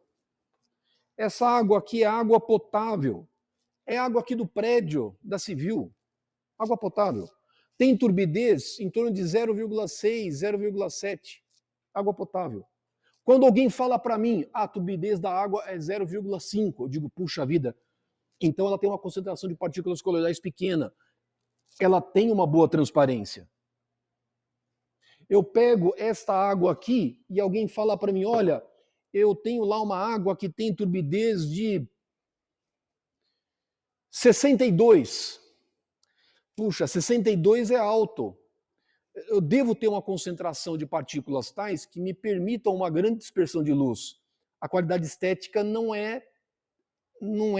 Essa água aqui é água potável. É água aqui do prédio da Civil. Água potável. Tem turbidez em torno de 0,6, 0,7. Água potável. Quando alguém fala para mim, a turbidez da água é 0,5, eu digo, puxa vida, então ela tem uma concentração de partículas coloidais pequena. Ela tem uma boa transparência. Eu pego esta água aqui e alguém fala para mim, olha, eu tenho lá uma água que tem turbidez de 62. Puxa, 62 é alto. Eu devo ter uma concentração de partículas tais que me permitam uma grande dispersão de luz. A qualidade estética não é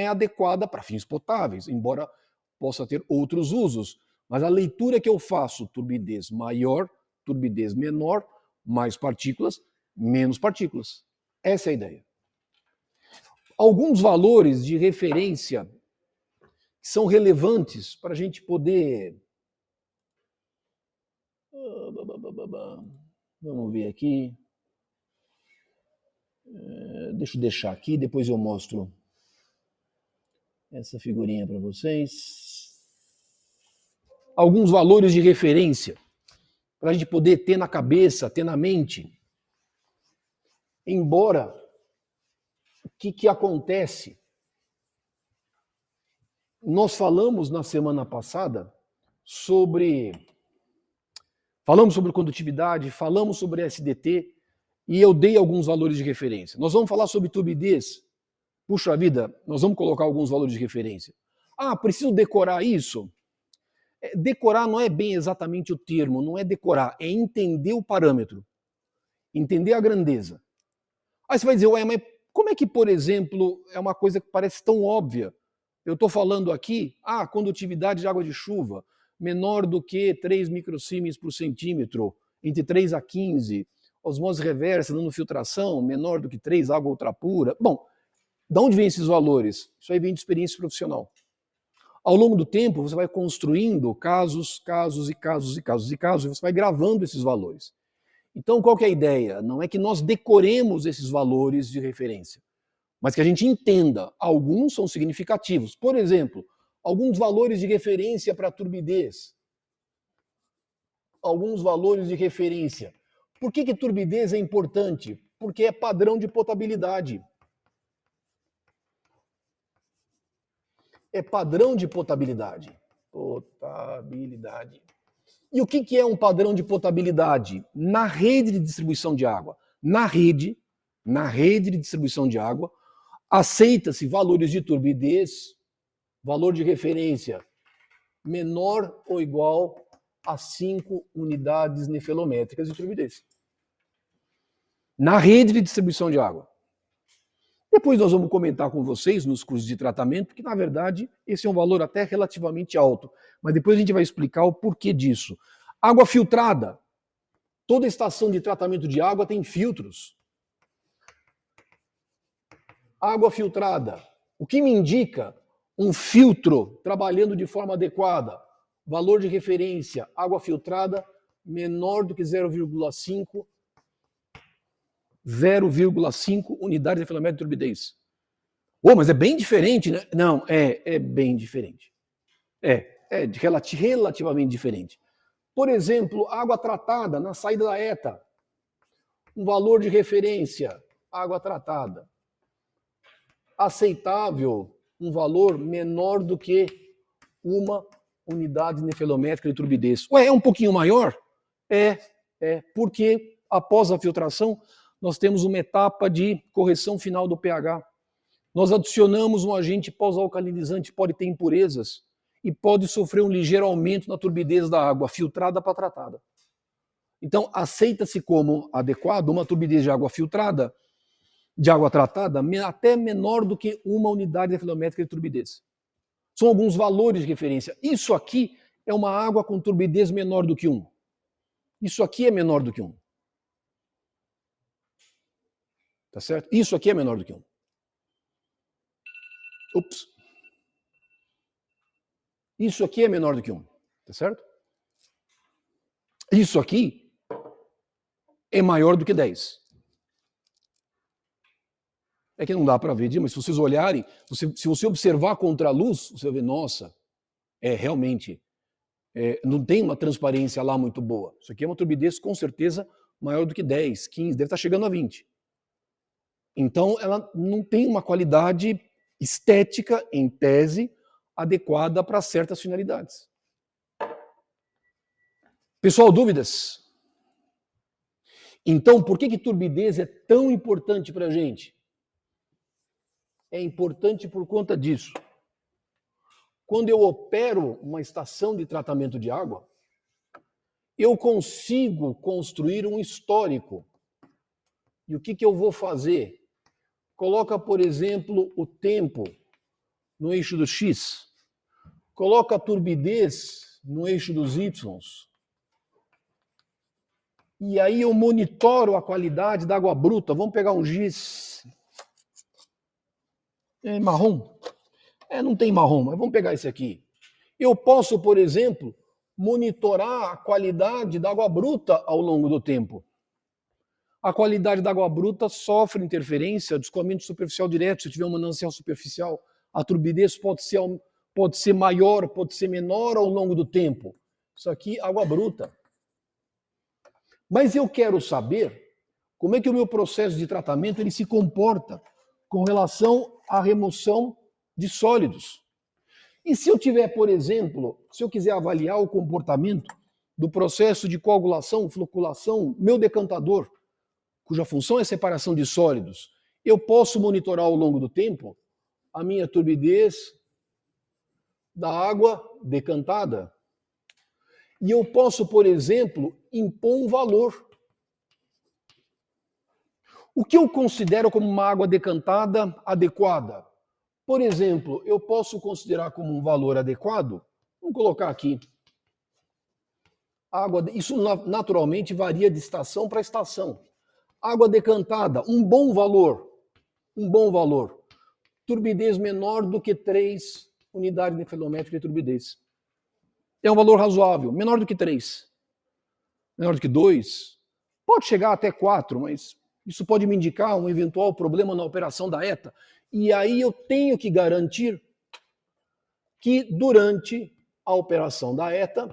adequada para fins potáveis, embora possa ter outros usos. Mas a leitura que eu faço, turbidez maior, turbidez menor, mais partículas, menos partículas. Essa é a ideia. Alguns valores de referência que são relevantes para a gente poder... Vamos ver aqui. Deixa eu deixar aqui, depois eu mostro essa figurinha para vocês. Alguns valores de referência para a gente poder ter na cabeça, ter na mente. Embora, o que acontece? Nós falamos na semana passada falamos sobre condutividade, falamos sobre SDT e eu dei alguns valores de referência. Nós vamos falar sobre turbidez. Puxa vida, nós vamos colocar alguns valores de referência. Ah, preciso decorar isso? Decorar não é bem exatamente o termo, não é decorar, é entender o parâmetro, entender a grandeza. Aí você vai dizer, ué, mas como é que, por exemplo, é uma coisa que parece tão óbvia? Eu estou falando aqui, condutividade de água de chuva, menor do que 3 microsiemens por centímetro, entre 3 a 15, osmose reversa, nanofiltração, menor do que 3, água ultrapura. Bom, de onde vêm esses valores? Isso aí vem de experiência profissional. Ao longo do tempo, você vai construindo casos, e você vai gravando esses valores. Então, qual que é a ideia? Não é que nós decoremos esses valores de referência, mas que a gente entenda. Alguns são significativos. Por exemplo, alguns valores de referência para turbidez. Alguns valores de referência. Por que turbidez é importante? Porque é padrão de potabilidade. é padrão de potabilidade. Potabilidade. E o que é um padrão de potabilidade? Na rede de distribuição de água. Na rede de distribuição de água, aceita-se valores de turbidez, valor de referência menor ou igual a 5 unidades nefelométricas de turbidez. Na rede de distribuição de água. Depois nós vamos comentar com vocês nos cursos de tratamento que, na verdade, esse é um valor até relativamente alto. Mas depois a gente vai explicar o porquê disso. Água filtrada. Toda estação de tratamento de água tem filtros. Água filtrada. O que me indica um filtro trabalhando de forma adequada? Valor de referência, água filtrada menor do que 0,5 unidade de nefelométrico de turbidez. Mas é bem diferente, né? Não, é bem diferente. Relativamente diferente. Por exemplo, água tratada na saída da ETA. Um valor de referência, água tratada. Aceitável, um valor menor do que 1 unidade nefelométrica de turbidez. É um pouquinho maior? Porque após a filtração, nós temos uma etapa de correção final do pH. Nós adicionamos um agente pós-alcalinizante, pode ter impurezas e pode sofrer um ligeiro aumento na turbidez da água filtrada para tratada. Então, aceita-se como adequado uma turbidez de água filtrada, de água tratada, até menor do que 1 unidade nefelométrica de turbidez. São alguns valores de referência. Isso aqui é uma água com turbidez menor do que 1. Isso aqui é menor do que 1. Tá certo? Isso aqui é menor do que 1. Isso aqui é menor do que 1. Tá certo? Isso aqui é maior do que 10. É que não dá para ver, mas se vocês olharem, se você observar contra a luz, você vai ver, nossa, realmente, não tem uma transparência lá muito boa. Isso aqui é uma turbidez com certeza maior do que 10, 15, deve estar chegando a 20. Então, ela não tem uma qualidade estética, em tese, adequada para certas finalidades. Pessoal, dúvidas? Então, por que turbidez é tão importante para a gente? É importante por conta disso. Quando eu opero uma estação de tratamento de água, eu consigo construir um histórico. E o que eu vou fazer? Coloca, por exemplo, o tempo no eixo do X. Coloca a turbidez no eixo dos Y. E aí eu monitoro a qualidade da água bruta. Vamos pegar um giz marrom. Não tem marrom, mas vamos pegar esse aqui. Eu posso, por exemplo, monitorar a qualidade da água bruta ao longo do tempo. A qualidade da água bruta sofre interferência do escoamento superficial direto. Se tiver um manancial superficial, a turbidez pode ser maior, pode ser menor ao longo do tempo. Isso aqui, água bruta. Mas eu quero saber como é que o meu processo de tratamento ele se comporta com relação à remoção de sólidos. E se eu tiver, por exemplo, se eu quiser avaliar o comportamento do processo de coagulação, floculação, meu decantador, cuja função é separação de sólidos, eu posso monitorar ao longo do tempo a minha turbidez da água decantada. E eu posso, por exemplo, impor um valor. O que eu considero como uma água decantada adequada? Por exemplo, eu posso considerar como um valor adequado, vamos colocar aqui, isso naturalmente varia de estação para estação. Água decantada, um bom valor. Turbidez menor do que 3 unidades nefelométricas de turbidez. É um valor razoável, menor do que 3. Menor do que 2. Pode chegar até 4, mas isso pode me indicar um eventual problema na operação da ETA. E aí eu tenho que garantir que durante a operação da ETA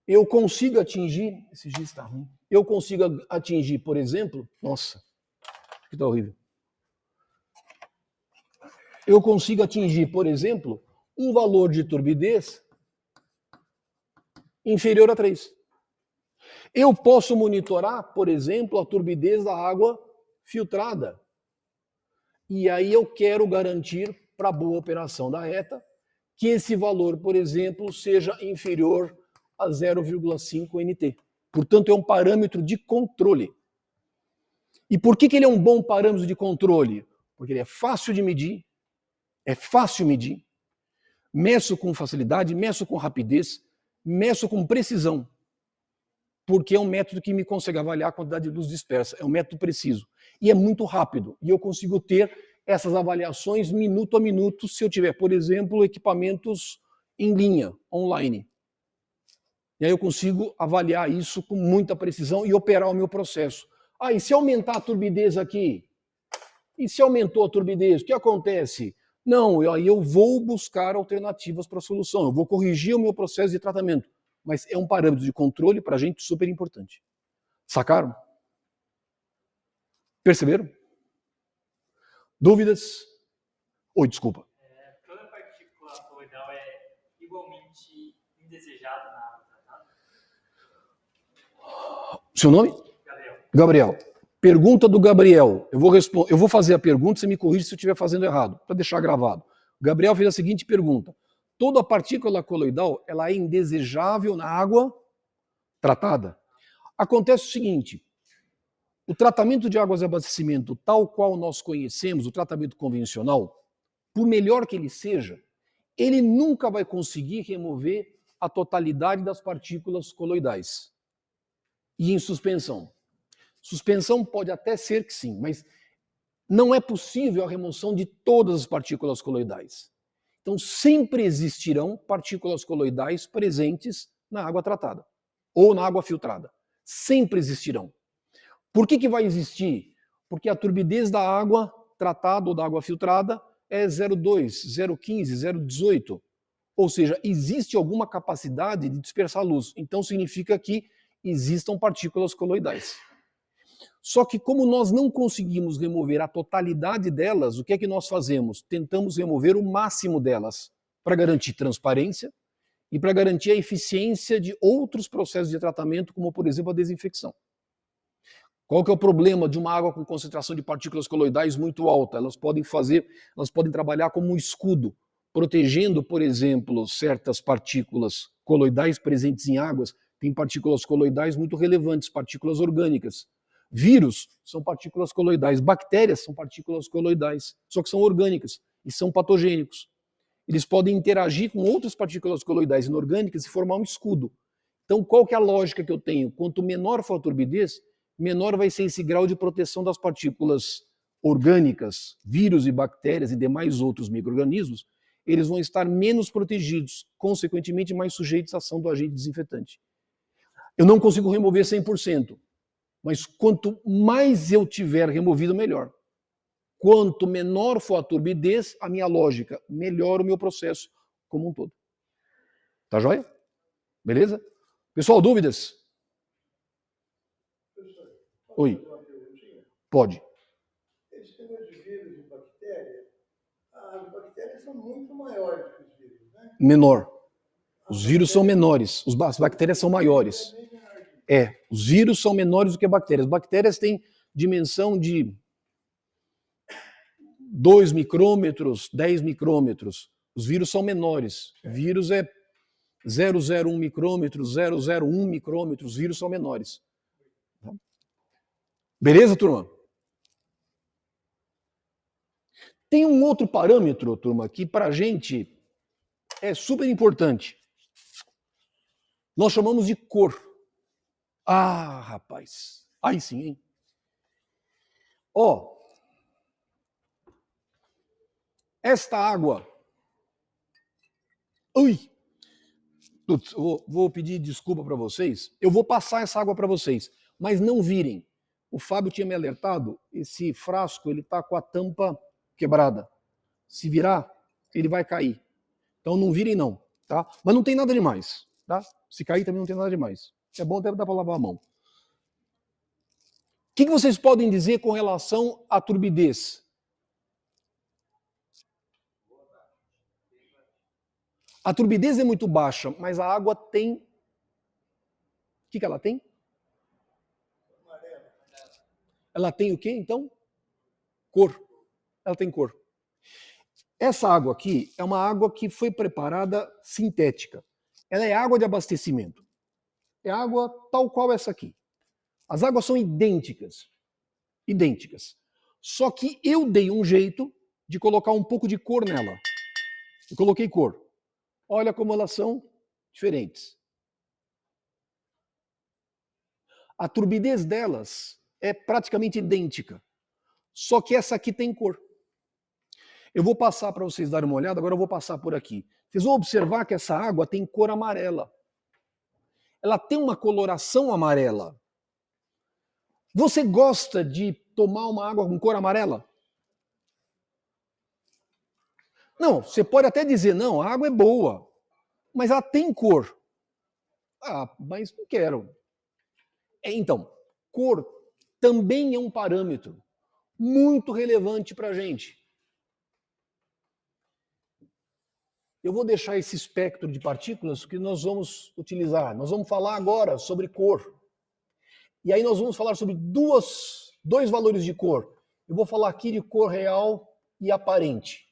eu consigo atingir, esse giz está ruim, eu consigo atingir, por exemplo, nossa, que está horrível. eu consigo atingir, por exemplo, um valor de turbidez inferior a 3. Eu posso monitorar, por exemplo, a turbidez da água filtrada. E aí eu quero garantir, para a boa operação da ETA, que esse valor, por exemplo, seja inferior a 0,5 NT. Portanto, é um parâmetro de controle. E por que ele é um bom parâmetro de controle? Porque ele é fácil de medir, meço com facilidade, meço com rapidez, meço com precisão, porque é um método que me consegue avaliar a quantidade de luz dispersa, é um método preciso. E é muito rápido, e eu consigo ter essas avaliações minuto a minuto se eu tiver, por exemplo, equipamentos em linha, online. E aí eu consigo avaliar isso com muita precisão e operar o meu processo. Ah, e se aumentar a turbidez aqui? E se aumentou a turbidez, o que acontece? Não, aí eu vou buscar alternativas para a solução, eu vou corrigir o meu processo de tratamento. Mas é um parâmetro de controle para a gente super importante. Sacaram? Perceberam? Dúvidas? Oi, desculpa. Toda partícula coloidal é igualmente indesejada na água tratada? Seu nome? Gabriel. Gabriel. Pergunta do Gabriel. Eu vou fazer a pergunta, você me corrige se eu estiver fazendo errado, para deixar gravado. O Gabriel fez a seguinte pergunta. Toda partícula coloidal ela é indesejável na água tratada? Acontece o seguinte, o tratamento de águas de abastecimento, tal qual nós conhecemos, o tratamento convencional, por melhor que ele seja, ele nunca vai conseguir remover a totalidade das partículas coloidais. E em suspensão? Suspensão pode até ser que sim, mas não é possível a remoção de todas as partículas coloidais. Então, sempre existirão partículas coloidais presentes na água tratada ou na água filtrada. Sempre existirão. Por que vai existir? Porque a turbidez da água tratada ou da água filtrada é 0,2, 0,15, 0,18. Ou seja, existe alguma capacidade de dispersar luz. Então, significa que existam partículas coloidais. Só que como nós não conseguimos remover a totalidade delas, o que é que nós fazemos? Tentamos remover o máximo delas para garantir transparência e para garantir a eficiência de outros processos de tratamento, como por exemplo a desinfecção. Qual que é o problema de uma água com concentração de partículas coloidais muito alta? Elas podem trabalhar como um escudo, protegendo, por exemplo, certas partículas coloidais presentes em águas. Tem partículas coloidais muito relevantes, partículas orgânicas. Vírus são partículas coloidais, bactérias são partículas coloidais, só que são orgânicas e são patogênicos. Eles podem interagir com outras partículas coloidais inorgânicas e formar um escudo. Então, qual que é a lógica que eu tenho? Quanto menor for a turbidez, menor vai ser esse grau de proteção das partículas orgânicas, vírus e bactérias e demais outros micro-organismos, eles vão estar menos protegidos, consequentemente mais sujeitos à ação do agente desinfetante. Eu não consigo remover 100%. Mas quanto mais eu tiver removido, melhor. Quanto menor for a turbidez, a minha lógica, melhor o meu processo como um todo. Tá joia? Beleza? Pessoal, dúvidas? Oi. Pode. Esse negócio de vírus e bactéria, as bactérias são muito maiores que os vírus, né? Menor. Os vírus são menores, as bactérias são maiores. Os vírus são menores do que bactérias. Bactérias têm dimensão de 2 micrômetros, 10 micrômetros. Os vírus são menores. Vírus é 0,01 micrômetros, 0,01 micrômetros. Os vírus são menores. Beleza, turma? Tem um outro parâmetro, turma, que para a gente é super importante. Nós chamamos de cor. Ah, rapaz. Aí sim, hein? Ó, esta água. Ui! Putz, vou pedir desculpa para vocês. Eu vou passar essa água para vocês, mas não virem. O Fábio tinha me alertado, esse frasco ele tá com a tampa quebrada. Se virar, ele vai cair. Então não virem não, tá? Mas não tem nada demais, tá? Se cair também não tem nada demais. É bom até dar para lavar a mão. O que vocês podem dizer com relação à turbidez? A turbidez é muito baixa, mas a água tem... O que ela tem? Amarelo. Ela tem o quê, então? Cor. Ela tem cor. Essa água aqui é uma água que foi preparada sintética. Ela é água de abastecimento. É água tal qual essa aqui. As águas são idênticas. Idênticas. Só que eu dei um jeito de colocar um pouco de cor nela. Eu coloquei cor. Olha como elas são diferentes. A turbidez delas é praticamente idêntica. Só que essa aqui tem cor. Eu vou passar para vocês darem uma olhada, agora eu vou passar por aqui. Vocês vão observar que essa água tem cor amarela. Ela tem uma coloração amarela. Você gosta de tomar uma água com cor amarela? Não, você pode até dizer, não, a água é boa, mas ela tem cor. Ah, mas não quero. Então, cor também é um parâmetro muito relevante para a gente. Eu vou deixar esse espectro de partículas que nós vamos utilizar. Nós vamos falar agora sobre cor. E aí nós vamos falar sobre dois valores de cor. Eu vou falar aqui de cor real e aparente.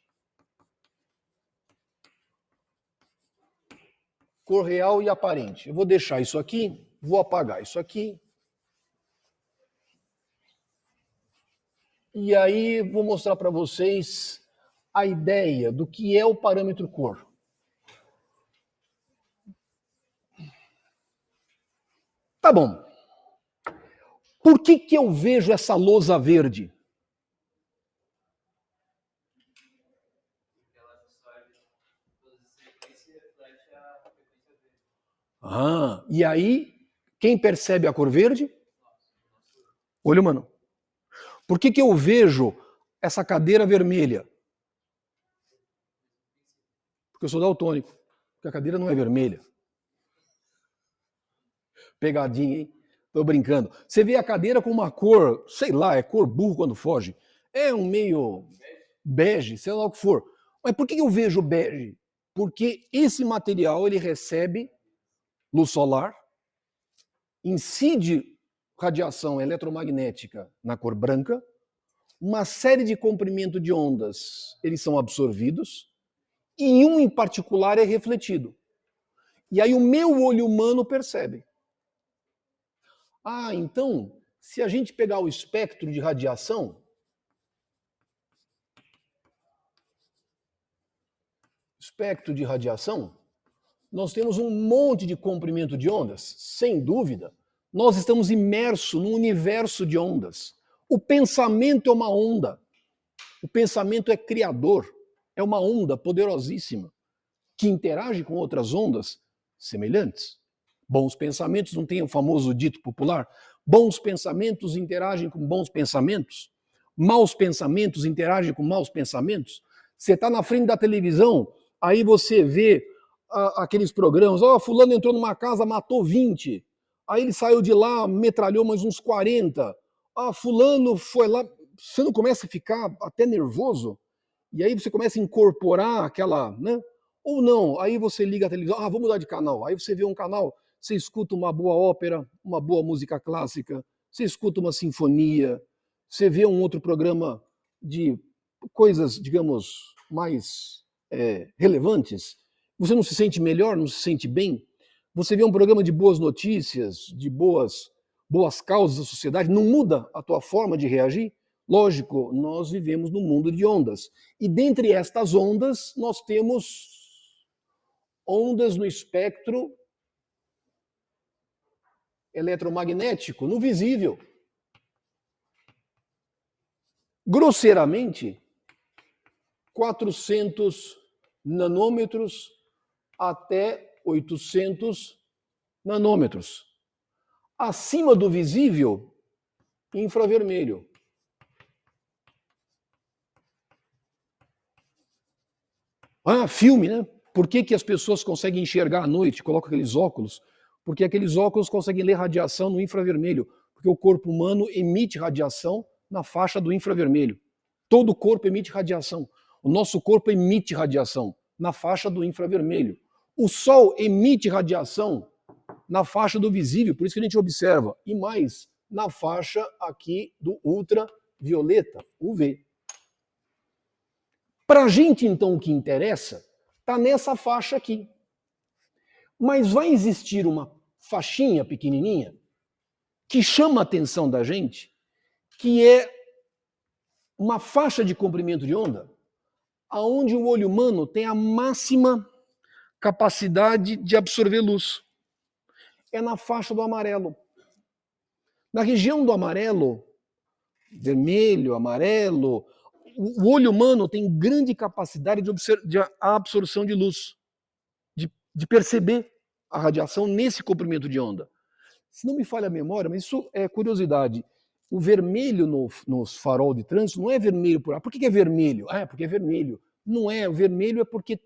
Cor real e aparente. Eu vou deixar isso aqui, vou apagar isso aqui. E aí vou mostrar para vocês a ideia do que é o parâmetro cor. Tá bom. Por que eu vejo essa lousa verde? Ah, e aí, quem percebe a cor verde? Olho humano. Por que eu vejo essa cadeira vermelha? Porque eu sou daltônico. Porque a cadeira não é vermelha. Pegadinha, hein? Tô brincando. Você vê a cadeira com uma cor, sei lá, é cor burro quando foge. É um meio bege, sei lá o que for. Mas por que eu vejo bege? Porque esse material ele recebe luz solar, incide radiação eletromagnética na cor branca, uma série de comprimento de ondas, eles são absorvidos, e um em particular é refletido. E aí o meu olho humano percebe. Ah, então, se a gente pegar o espectro de radiação, nós temos um monte de comprimento de ondas, sem dúvida. Nós estamos imersos num universo de ondas. O pensamento é uma onda. O pensamento é criador. É uma onda poderosíssima que interage com outras ondas semelhantes. Bons pensamentos, não tem o famoso dito popular? Bons pensamentos interagem com bons pensamentos. Maus pensamentos interagem com maus pensamentos. Você está na frente da televisão, aí você vê aqueles programas, fulano entrou numa casa, matou 20. Aí ele saiu de lá, metralhou mais uns 40. Fulano foi lá. Você não começa a ficar até nervoso? E aí você começa a incorporar aquela, né? Ou não, aí você liga a televisão, vou mudar de canal. Aí você vê um canal, você escuta uma boa ópera, uma boa música clássica, você escuta uma sinfonia, você vê um outro programa de coisas, digamos, mais relevantes. Você não se sente melhor, não se sente bem? Você vê um programa de boas notícias, de boas causas da sociedade, não muda a tua forma de reagir? Lógico, nós vivemos num mundo de ondas. E dentre estas ondas, nós temos ondas no espectro eletromagnético, no visível. Grosseiramente, 400 nanômetros até 800 nanômetros. Acima do visível, infravermelho. Filme, né? Por que as pessoas conseguem enxergar à noite? Colocam aqueles óculos. Porque aqueles óculos conseguem ler radiação no infravermelho. Porque o corpo humano emite radiação na faixa do infravermelho. Todo o corpo emite radiação. O nosso corpo emite radiação na faixa do infravermelho. O Sol emite radiação na faixa do visível, por isso que a gente observa, e mais na faixa aqui do ultravioleta, UV. Para a gente, então, o que interessa está nessa faixa aqui. Mas vai existir uma faixinha pequenininha que chama a atenção da gente, que é uma faixa de comprimento de onda aonde o olho humano tem a máxima capacidade de absorver luz. É na faixa do amarelo. Na região do amarelo, vermelho, amarelo, o olho humano tem grande capacidade de absorção de luz, de perceber a radiação nesse comprimento de onda. Se não me falha a memória, mas isso é curiosidade, o vermelho nos farol de trânsito não é vermelho por... Por que é vermelho? Ah, é porque é vermelho. Não é, o vermelho é porque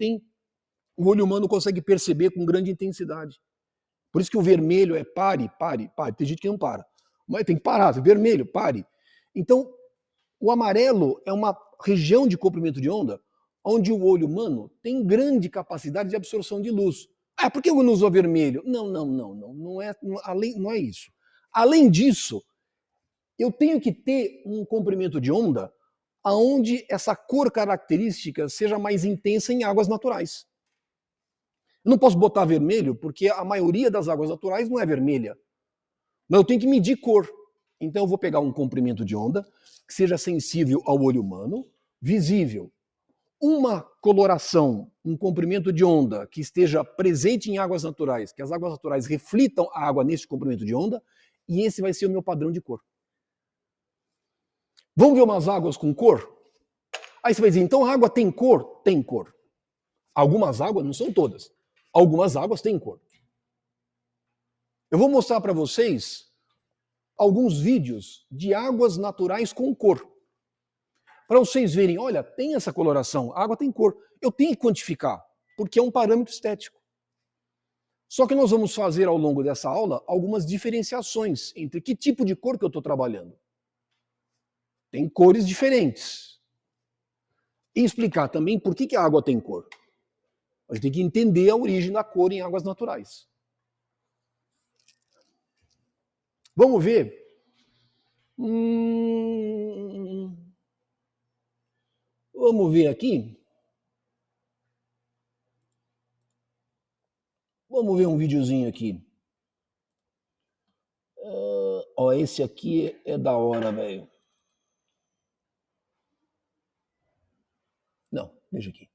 o olho humano consegue perceber com grande intensidade. Por isso que o vermelho é pare. Tem gente que não para. Mas tem que parar, vermelho, pare. Então, o amarelo é uma região de comprimento de onda onde o olho humano tem grande capacidade de absorção de luz. Ah, por que eu não uso vermelho? Não é isso. Além disso, eu tenho que ter um comprimento de onda onde essa cor característica seja mais intensa em águas naturais. Eu não posso botar vermelho porque a maioria das águas naturais não é vermelha. Mas eu tenho que medir cor. Então eu vou pegar um comprimento de onda que seja sensível ao olho humano, visível. Uma coloração, um comprimento de onda que esteja presente em águas naturais, que as águas naturais reflitam a água nesse comprimento de onda, e esse vai ser o meu padrão de cor. Vamos ver umas águas com cor? Aí você vai dizer, então a água tem cor? Tem cor. Algumas águas, não são todas, algumas águas têm cor. Eu vou mostrar para vocês alguns vídeos de águas naturais com cor. Para vocês verem, olha, tem essa coloração, a água tem cor. Eu tenho que quantificar, porque é um parâmetro estético. Só que nós vamos fazer ao longo dessa aula algumas diferenciações entre que tipo de cor que eu estou trabalhando. Tem cores diferentes. E explicar também por que a água tem cor. A gente tem que entender a origem da cor em águas naturais. Vamos ver. Vamos ver aqui. Vamos ver um videozinho aqui. Ó, esse aqui é da hora, velho. Não, deixa aqui.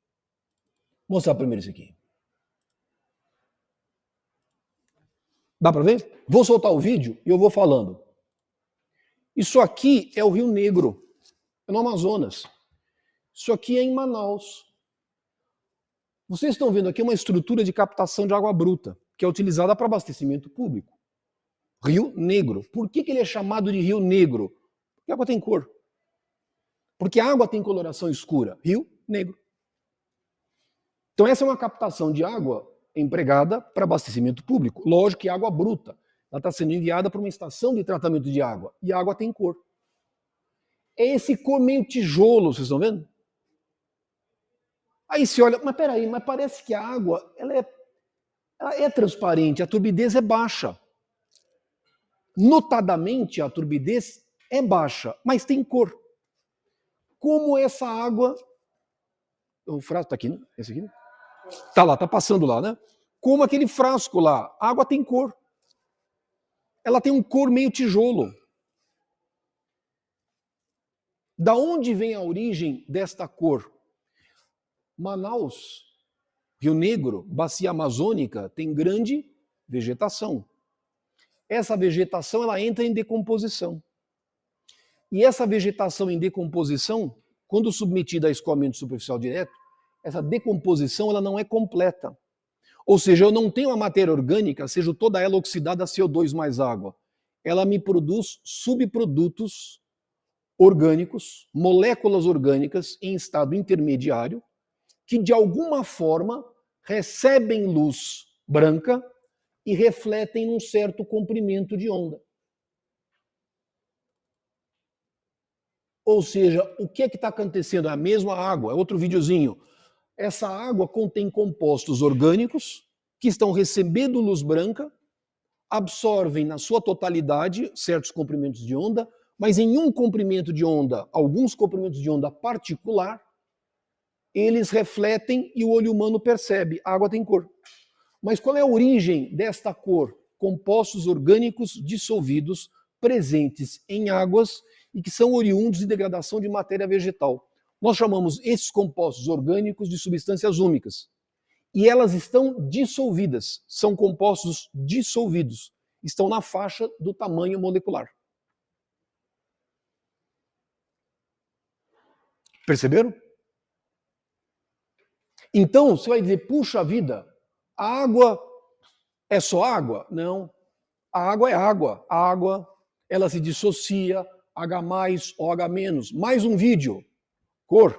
Vou mostrar primeiro esse aqui. Dá para ver? Vou soltar o vídeo e eu vou falando. Isso aqui é o Rio Negro, é no Amazonas. Isso aqui é em Manaus. Vocês estão vendo aqui uma estrutura de captação de água bruta, que é utilizada para abastecimento público. Rio Negro. Por que ele é chamado de Rio Negro? Porque a água tem cor. Porque a água tem coloração escura. Rio Negro. Então essa é uma captação de água empregada para abastecimento público. Lógico que é água bruta. Ela está sendo enviada para uma estação de tratamento de água. E a água tem cor. É esse cor meio tijolo, vocês estão vendo? Aí se olha, mas peraí, mas parece que a água ela é transparente, a turbidez é baixa. Notadamente, a turbidez é baixa, mas tem cor. Como essa água... O frasco está aqui, né? Esse aqui? Está lá, está passando lá, né? Como aquele frasco lá, a água tem cor. Ela tem um cor meio tijolo. Da onde vem a origem desta cor? Manaus, Rio Negro, bacia amazônica, tem grande vegetação. Essa vegetação ela entra em decomposição. E essa vegetação em decomposição, quando submetida a escoamento superficial direto, essa decomposição ela não é completa. Ou seja, eu não tenho a matéria orgânica, seja toda ela oxidada a CO2 mais água. Ela me produz subprodutos orgânicos, moléculas orgânicas em estado intermediário, que de alguma forma recebem luz branca e refletem num certo comprimento de onda. Ou seja, o que é que está acontecendo? É a mesma água, é outro videozinho. Essa água contém compostos orgânicos que estão recebendo luz branca, absorvem na sua totalidade certos comprimentos de onda, mas em um comprimento de onda, alguns comprimentos de onda particular, eles refletem e o olho humano percebe, a água tem cor. Mas qual é a origem desta cor? Compostos orgânicos dissolvidos, presentes em águas e que são oriundos de degradação de matéria vegetal. Nós chamamos esses compostos orgânicos de substâncias úmicas. E elas estão dissolvidas, são compostos dissolvidos, estão na faixa do tamanho molecular. Perceberam? Então, você vai dizer, puxa vida, a água é só água? Não. A água é água. A água, ela se dissocia, H+, OH-. Mais um vídeo. Cor.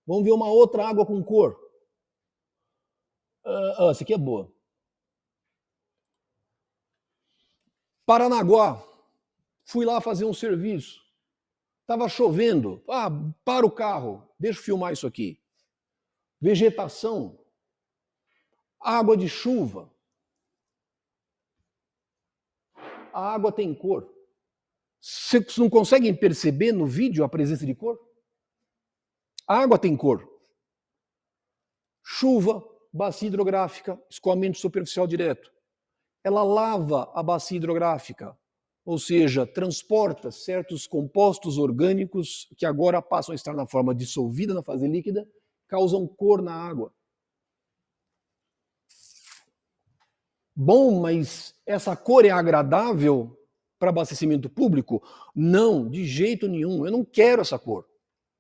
Vamos ver uma outra água com cor. Essa aqui é boa. Paranaguá. Fui lá fazer um serviço. Estava chovendo. Para o carro. Deixa eu filmar isso aqui. Vegetação. Água de chuva. A água tem cor. Vocês não conseguem perceber no vídeo a presença de cor? A água tem cor. Chuva, bacia hidrográfica, escoamento superficial direto. Ela lava a bacia hidrográfica, ou seja, transporta certos compostos orgânicos que agora passam a estar na forma dissolvida na fase líquida, causam cor na água. Bom, mas essa cor é agradável para abastecimento público? Não, de jeito nenhum. Eu não quero essa cor.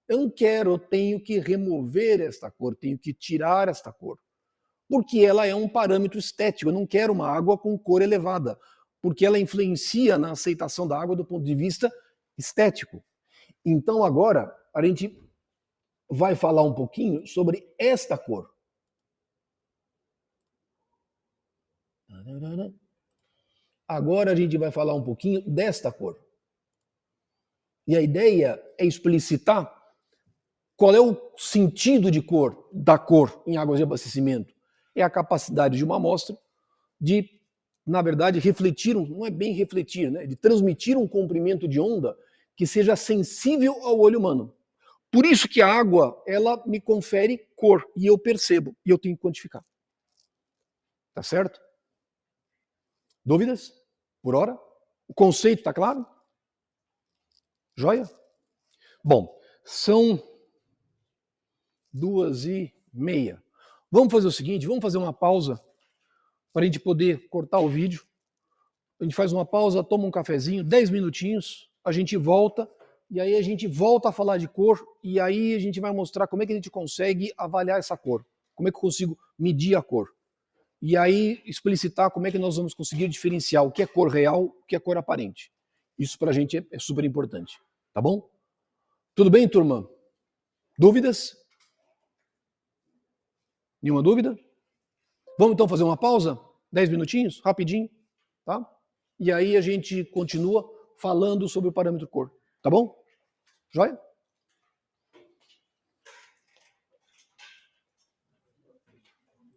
Eu não quero, eu tenho que remover esta cor, tenho que tirar esta cor. Porque ela é um parâmetro estético. Eu não quero uma água com cor elevada, porque ela influencia na aceitação da água do ponto de vista estético. Então agora a gente vai falar um pouquinho sobre esta cor. Agora a gente vai falar um pouquinho desta cor. E a ideia é explicitar qual é o sentido de cor, da cor em águas de abastecimento. É a capacidade de uma amostra de, na verdade, refletir, não é bem refletir, né? De transmitir um comprimento de onda que seja sensível ao olho humano. Por isso que a água, ela me confere cor, e eu percebo, e eu tenho que quantificar. Tá certo? Dúvidas? Por hora? O conceito está claro? Joia? Bom, são 2:30. Vamos fazer o seguinte, vamos fazer uma pausa para a gente poder cortar o vídeo. A gente faz uma pausa, toma um cafezinho, 10 minutinhos, a gente volta, e aí a gente volta a falar de cor, e aí a gente vai mostrar como é que a gente consegue avaliar essa cor, como é que eu consigo medir a cor. E aí explicitar como é que nós vamos conseguir diferenciar o que é cor real, o que é cor aparente. Isso para a gente é super importante, tá bom? Tudo bem, turma? Dúvidas? Nenhuma dúvida? Vamos então fazer uma pausa? 10 minutinhos, rapidinho, tá? E aí a gente continua falando sobre o parâmetro cor, tá bom? Joia?